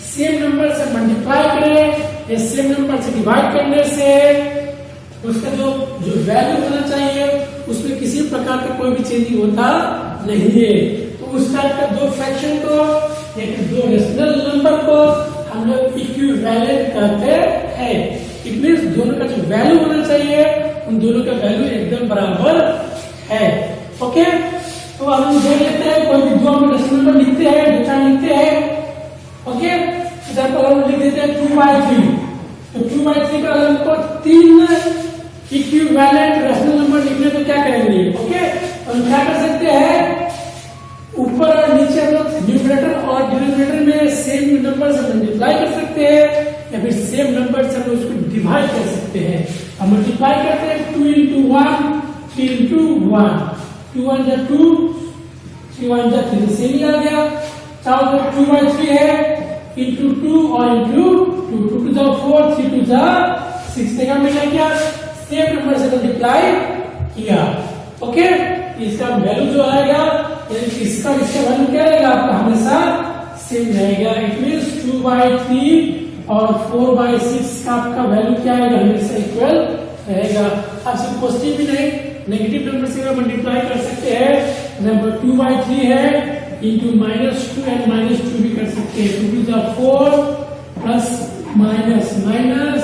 सेम नंबर से मल्टीप्लाई करें या सेम नंबर से डिवाइड करने से उसका जो वैल्यू होना चाहिए उसमें किसी प्रकार का कोई भी चेंज होता नहीं है। तो उस टाइप का दो फ्रैक्शन को या दो रेशनल नंबर को हम लोग इक्विवेलेंट कहते हैं। इट मींस दोनों का जो वैल्यू होना चाहिए उन दोनों का वैल्यू एकदम बराबर है। ओके, तो हम देख लेते हैं कोई भी दो हम रेशनल नंबर लिखते हैं, डेटा लिखते हैं। ओके, एग्जांपल हम लिख देते हैं 2/3। तो 2/3 का हमको तीन इक्विवेलेंट रेशनल नंबर लिखने तो क्या करेंगे? ओके, हम क्या कर सकते हैं, ऊपर और नीचे हम लोग न्यूमरेटर और डिनोमिनेटर में सेम नंबर से मल्टीप्लाई कर सकते हैं या फिर सेम नंबर से हम उसको डिवाइड कर सकते हैं। हम मल्टीप्लाई करते हैं 2 into 1, 3 into 1, 2 1 जा 2, 3 1 जा 3, सेम ही आ गया। चाहो तो 2/3 है into 2 और into 2, 2 2 जा 4, 3 2 जा 6 देखा मैंने क्या सेम नंबर से मल्टीप्लाई किया। ओके, इसका वैल्यू जो आएगा इसका वैल्यू क्या रहेगा आपका? हमेशा सेम रहेगा। इट मींस 2/3 और 4/6 का आपका वैल्यू क्या आएगा? हमेशा इक्वल रहेगा। आप सिर्फ पॉजिटिव भी नहीं नेगेटिव नंबर से मल्टीप्लाई कर सकते हैं। नंबर 2/3 है into -2 एंड -2 भी कर सकते हैं। 2 2 जा 4 प्लस माइनस माइनस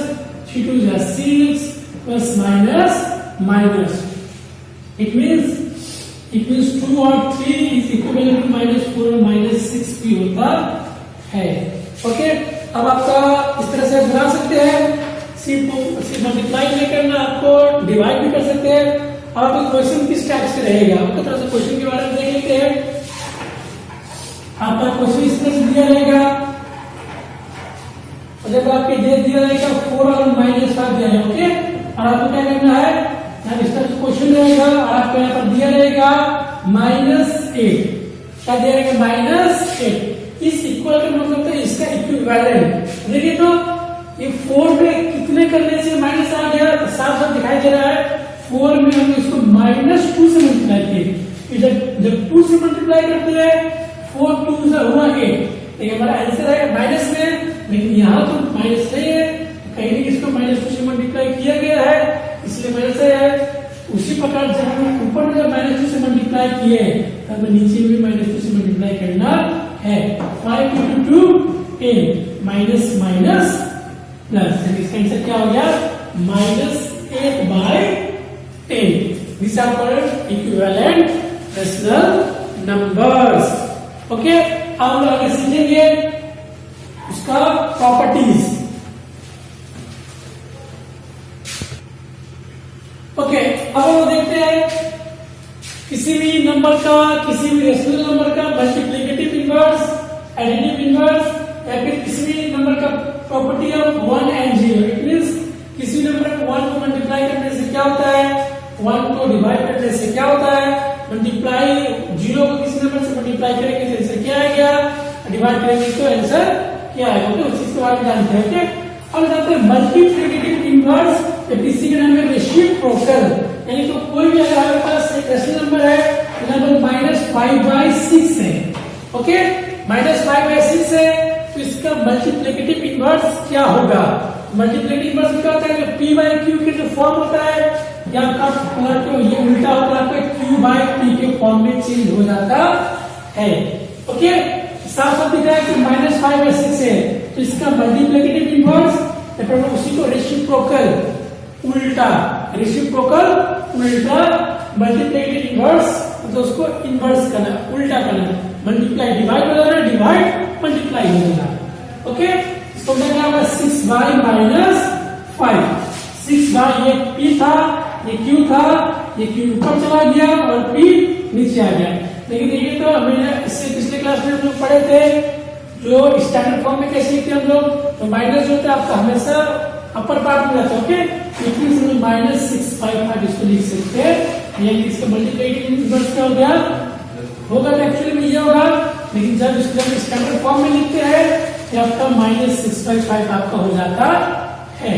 3 2 जा 6 plus minus minus. It means 2 और 3 इज इक्विवेलेंट टू -4 और -6 भी होता है। ओके, अब आपका इस तरह से बना सकते हैं। सिर्फ मल्टीप्लाई नहीं करना, आपको डिवाइड भी कर सकते हैं। अब आपका क्वेश्चन किस टाइप से रहेगा आपका थोड़ा सा क्वेश्चन के बारे में देख लेते हैं। आपका क्वेश्चन इस तरह से दिया रहेगा और जब आपके दे दिया रहेगा 4 और -5 दिया है। ओके, और आपको क्या करना है, इस तरह से क्वेश्चन रहेगा और आपको यहाँ पर दिया रहेगा -8। क्या दिया रहेगा? -8। इस इक्वल का मतलब है इसका इक्विवेलेंट। देखिए तो ये 4 में कितने करने से माइनस आ गया, साफ साफ दिखाई दे रहा है। 4 में हम इसको -2 से मल्टीप्लाई किए। जब 2 से मल्टीप्लाई करते हैं 4 2 से हुआ 8, लेकिन हमारा आंसर है माइनस में, लेकिन यहाँ तो माइनस नहीं है, कहीं नहीं इसको -2 से मल्टीप्लाई किया गया है इसलिए माइनस है। उसी प्रकार जब हम ऊपर में -2 से मल्टीप्लाई किए तब नीचे भी -2 से मल्टीप्लाई करना है। 5 into 2 8 माइनस माइनस प्लस, इसका आंसर क्या हो गया? -8/10। This are called equivalent rational numbers. Okay, अब हम आगे सीखेंगे उसका प्रॉपर्टीज। ओके, अब हम देखते हैं किसी भी नंबर का, किसी भी रेशनल नंबर का मल्टीप्लिकेटिव इनवर्स, एडिटिव इनवर्स या फिर किसी भी नंबर का property of 1 and 0। It means किसी नंबर को 1 को मल्टीप्लाई करने से क्या होता है, 1 को डिवाइड करने से क्या होता है, मल्टीप्लाई 0 को किसी नंबर से मल्टीप्लाई करेंगे तो आंसर क्या आएगा, डिवाइड करेंगे तो आंसर क्या आएगा। तो उस चीज के बारे में जानते हैं। ओके, अब जानते हैं मल्टीप्लिकेटिव इनवर्स या किसी का नाम है रेसिप्रोकल। यानी तो कोई भी अगर हमारे पास एक रेशनल नंबर है, नंबर -5/6 है। ओके, -5/6 है तो इसका मल्टीप्लिकेटिव इनवर्स क्या होगा? मल्टीप्लिकेटिव इनवर्स क्या होता है? जो p/q के जो फॉर्म होता है या आपका पलट के ये उल्टा होता है, आपका q/p के फॉर्म में चेंज हो जाता है। ओके, साफ साफ दिख रहा है कि -5/6 है तो इसका मल्टीप्लिकेटिव इनवर्स या फिर उसी को रेसिप्रोकल उल्टा, रेसिप्रोकल उल्टा, मल्टीप्लिकेटिव इनवर्स तो उसको इनवर्स करना, उल्टा करना, मल्टीप्लाई डिवाइड हो जाना, डिवाइड मल्टीप्लाई हो जाना। ओके, इसको क्या होगा 6/-5। 6 ये p था, ये q था, ये q ऊपर चला गया और p नीचे आ गया। लेकिन देखिए तो हमें इससे पिछले क्लास में हम लोग पढ़े थे जो स्टैंडर्ड फॉर्म में कैसे लिखते हैं हम लोग, तो माइनस जो होता है आपका हमेशा अपर पार्ट में रहता है। ओके, इसमें -655 इसको लिख सकते हैं, यानी इसका मल्टीप्लिकेटिव इनवर्स क्या हो गया होगा, एक्चुअली में ये होगा, लेकिन जब इसको हम स्टैंडर्ड फॉर्म में लिखते हैं तो आपका -655 आपका हो जाता है।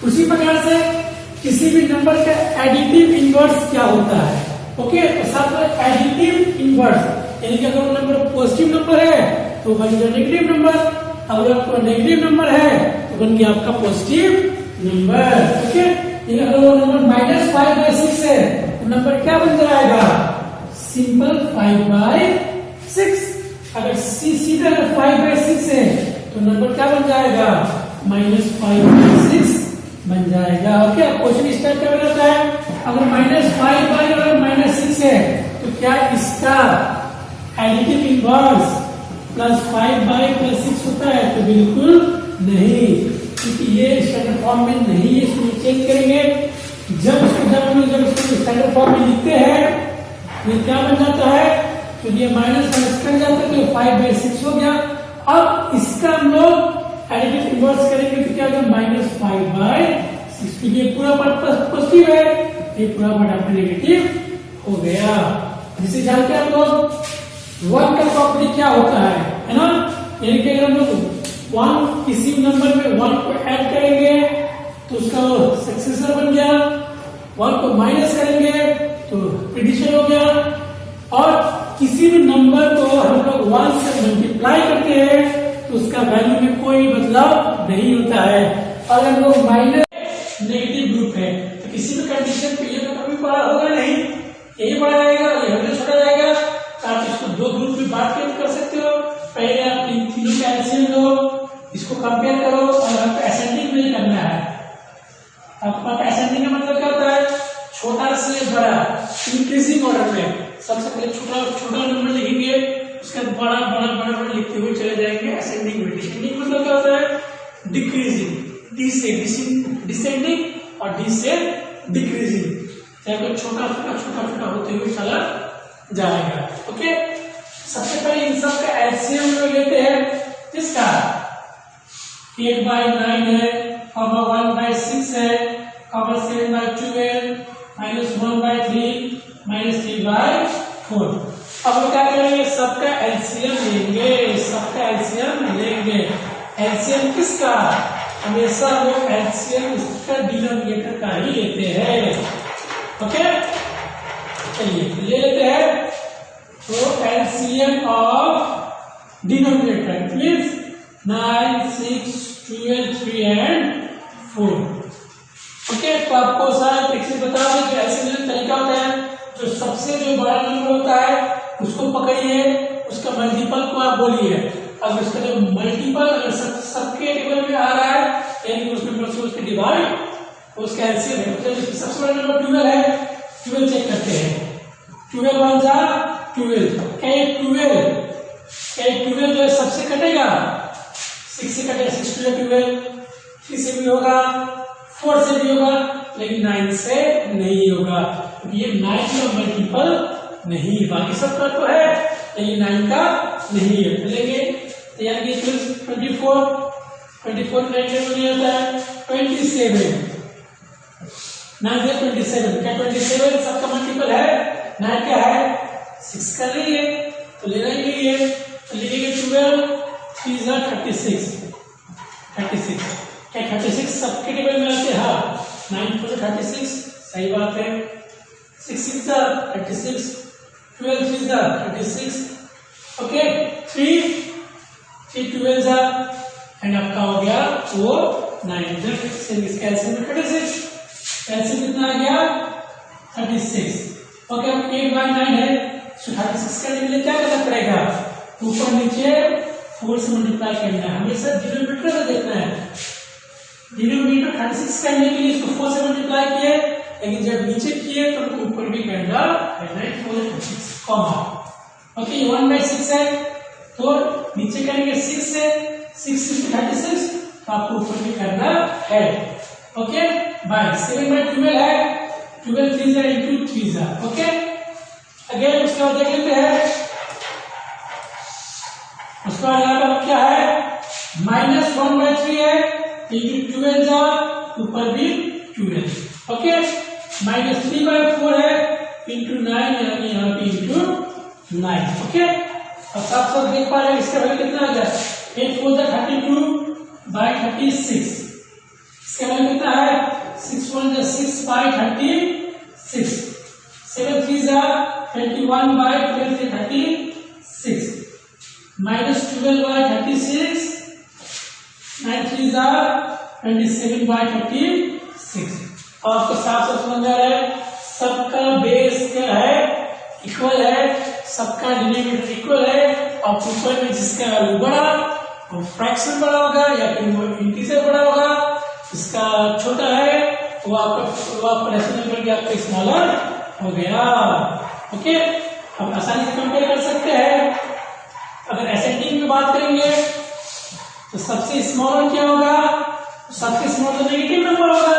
उसी प्रकार से किसी भी नंबर का एडिटिव इनवर्स क्या होता है। ओके, तो साथ में एडिटिव इनवर्स, यानी कि अगर नंबर पॉजिटिव नंबर है तो बन गया नेगेटिव नंबर, अगर आपका नेगेटिव नंबर है तो बन गया आपका पॉजिटिव नंबर। ओके, अगर वो नंबर -5/6 है तो नंबर क्या बन जाएगा, सिंपल 5/6। अगर सीधा 5/6 है तो नंबर क्या बन जाएगा, -5/6 बन जाएगा। ओके, अब क्वेश्चन स्टार्ट क्या रहता है, अगर -5 और -6 है तो क्या इसका एडिटिव इनवर्स +5/6 होता है, तो बिल्कुल नहीं, क्योंकि ये स्टैंडर्ड फॉर्म में नहीं है, इसको चेंज करेंगे। जब इसको स्टैंडर्ड फॉर्म में लिखते हैं ये क्या बन जाता है, तो ये माइनस कर जाता है तो 5/6 हो गया। अब इसका हम लोग एडिटिव इनवर्स करेंगे तो क्या होगा, -5/6, ये पूरा पार्ट पॉजिटिव है, ये पूरा पार्ट आपका नेगेटिव हो गया। जिसे जानते हैं हम लोग 1 का प्रॉपर्टी क्या होता है ना, यानी कि अगर हम लोग 1 किसी नंबर में 1 को ऐड करेंगे तो उसका सक्सेसर बन गया, 1 को माइनस करेंगे तो एडिशन हो गया, और किसी भी नंबर को हम लोग 1 से मल्टीप्लाई करते हैं तो उसका वैल्यू में कोई बदलाव नहीं होता है। और हम लोग माइनस नेगेटिव ग्रुप है तो किसी भी कंडीशन पे ये तो कभी बड़ा होगा नहीं, यही बड़ा रहेगा, ये हमेशा छोटा जाएगा। आप इसको 2 ग्रुप में बांट के कर सकते हो, पहले आप तीनों का एलसीएम लो, इसको कंपेयर करो, और आपको असेंडिंग में करना है। आपका असेंडिंग का मतलब क्या होता है, छोटा से बड़ा, इंक्रीजिंग ऑर्डर में। सबसे पहले छोटा नंबर लिखेंगे, उसके बाद बड़ा लिखते हुए चले जाएंगे असेंडिंग में। डिसेंडिंग मतलब क्या होता है, डिक्रीजिंग, डी से डिसेंडिंग और डी से डिक्रीजिंग, चाहे छोटा होते हुए चला जाएगा। ओके, सबसे पहले इन सब का एलसीएम में लेते हैं, किसका 8/9 है, 1/6 है, 7/12, -1/3, -3/4। अब हम क्या करेंगे, सबका एलसीएम लेंगे। एलसीएम किसका, हमेशा लोग एलसीएम इसका डिनोमिनेटर का ही लेते हैं। ओके, चलिए ले लेते हैं, तो LCM of denominator means 9, 6, 12, 3 and 4। Okay, तो आपको सारा ट्रिक से बता दें कि एलसीएम तरीका होता है, जो सबसे जो बड़ा नंबर होता है उसको पकड़िए, उसका मल्टीपल को आप बोलिए, अब उसका जो मल्टीपल अगर सबके टेबल में आ रहा है यानी उस नंबर से उसके डिवाइड उसका एलसीएम है। तो सबसे बड़ा नंबर 12 है, 12 चेक करते हैं, 12 1 जा 12, 12 जो है सबसे कटेगा, 6 से कटेगा, 6 2 12, 3 से भी होगा, 4 से भी होगा, लेकिन 9 से नहीं होगा, क्योंकि ये 9 का मल्टीपल नहीं, बाकी सब का तो है लेकिन 9 का नहीं है। लेंगे तो यानी कि 24 नहीं होता है, 27 9 से 27, क्या 27 सबका मल्टीपल है, 9 क्या है 6 का नहीं है, तो लेना ही नहीं है, तो लेंगे 12 3 36, क्या 36 सबके टेबल में आते हैं, हाँ 9 4 36, सही बात है, 6 6 36, 12 3 36, ओके, 3 12 एंड आपका हो गया वो 9, इसका एलसीएम में 36, एलसीएम कितना आ गया 36। ओके, अब 8/9 है, 36 करने के लिए क्या करना पड़ेगा, ऊपर नीचे 4 से मल्टीप्लाई करना है, हमेशा डिनोमिनेटर से देखना है। डिनोमिनेटर 36 करने के लिए इसको 4 से मल्टीप्लाई किए, लेकिन जब नीचे किए तो हमको ऊपर भी करना है 4 कॉमा। ओके, 1/6 है तो नीचे करेंगे 6 से, 6 into 36 तो आपको ऊपर भी करना है। ओके, बाय 7/12 है, 12 3 into 3 ओके, अगेन उसके बाद देख लेते हैं, उसके बाद यहाँ पर क्या है, -1/3 है, इंटू 12 जा ऊपर भी 12, ओके, -3/4 है इंटू 9, यानी यहाँ पे इंटू 9, ओके। अब साफ साफ देख पा रहे हैं इसका वैल्यू कितना आ गया, 8 4 32/36, इसका वैल्यू कितना है, 6 1 6/36, 7 3 21/12 36, -12/36, 9 3 27/36। और आपको साफ साफ समझ आ रहा है सबका बेस क्या है, इक्वल है, सबका डिनोमिनेटर इक्वल है, और ऊपर में जिसका वैल्यू बड़ा वो फ्रैक्शन बड़ा होगा या फिर वो इंटीजर बड़ा होगा, जिसका छोटा है वो आपका रेशनल करके आपका स्मॉलर हो गया, ओके। अब आसानी से कंपेयर कर सकते हैं। अगर असेंडिंग में बात करेंगे तो सबसे स्मॉलर क्या होगा, सबसे स्मॉलर नेगेटिव नंबर होगा,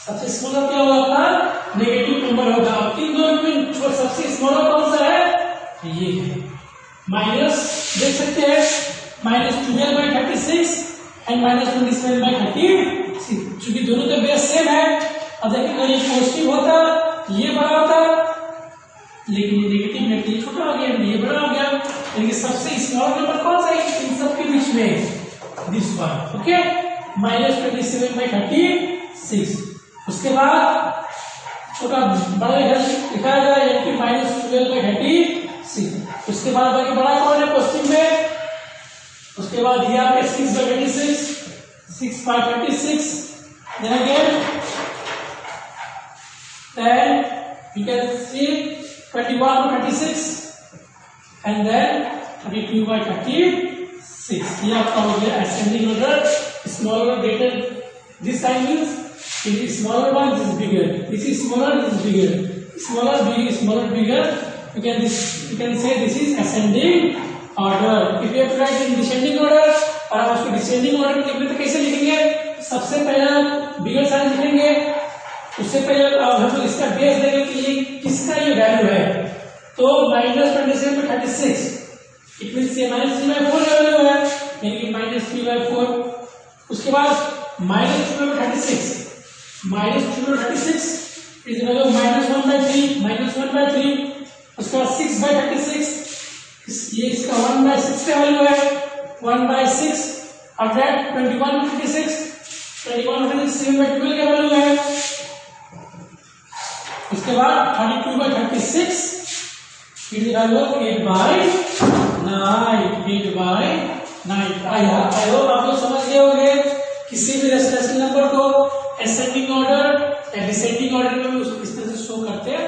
सबसे स्मॉलर क्या होगा आपका नेगेटिव नंबर होगा। अब इन दोनों में सबसे स्मॉलर कौन सा है, ये है, माइनस देख सकते हैं, -12/36 एंड -27/36, क्योंकि दोनों का बेस सेम है। अब देखिए अगर ये पॉजिटिव होता ये बड़ा होता, लेकिन ये नेगेटिव में ये छोटा हो गया, ये बड़ा हो गया, लेकिन सबसे स्मॉल नंबर कौन सा है इन सब के बीच में, दिस वन, ओके, -27/36। उसके बाद छोटा बड़ा लिखा जाए यानी कि -12/36। उसके बाद बाकी बड़ा कौन है क्वेश्चन में, उसके बाद दिया आपके 6/36, 6/36, then again then you can see 21/36 and then 32/36. ये आपका हो गया ascending order, smaller greater, this sign means it is smaller one, this is bigger, this is smaller, this is bigger, smaller bigger, you can say this is ascending order. If you have to write in descending order, और आप उसको descending order में लिखने तो कैसे लिखेंगे, सबसे पहला बिगर साइन लिखेंगे, उससे पहले हम लोग इसका बेस देंगे कि ये किसका ये वैल्यू है, तो -27/36 इट मींस ये -3/4 वैल्यू है, यानी कि -3/4। उसके बाद -2/36, -2/36 इज वैल्यू -1/3, उसके बाद 6/36, ये इसका 1/6 का वैल्यू है, 1/6 और दैट 21/36, 7/12 का वैल्यू है। उसके बाद 32/36 it is value of 8/9। I hope आप लोग समझ गए होंगे किसी भी रेशनल नंबर को असेंडिंग ऑर्डर या डिसेंडिंग ऑर्डर में भी उसको किस तरह से शो करते हैं।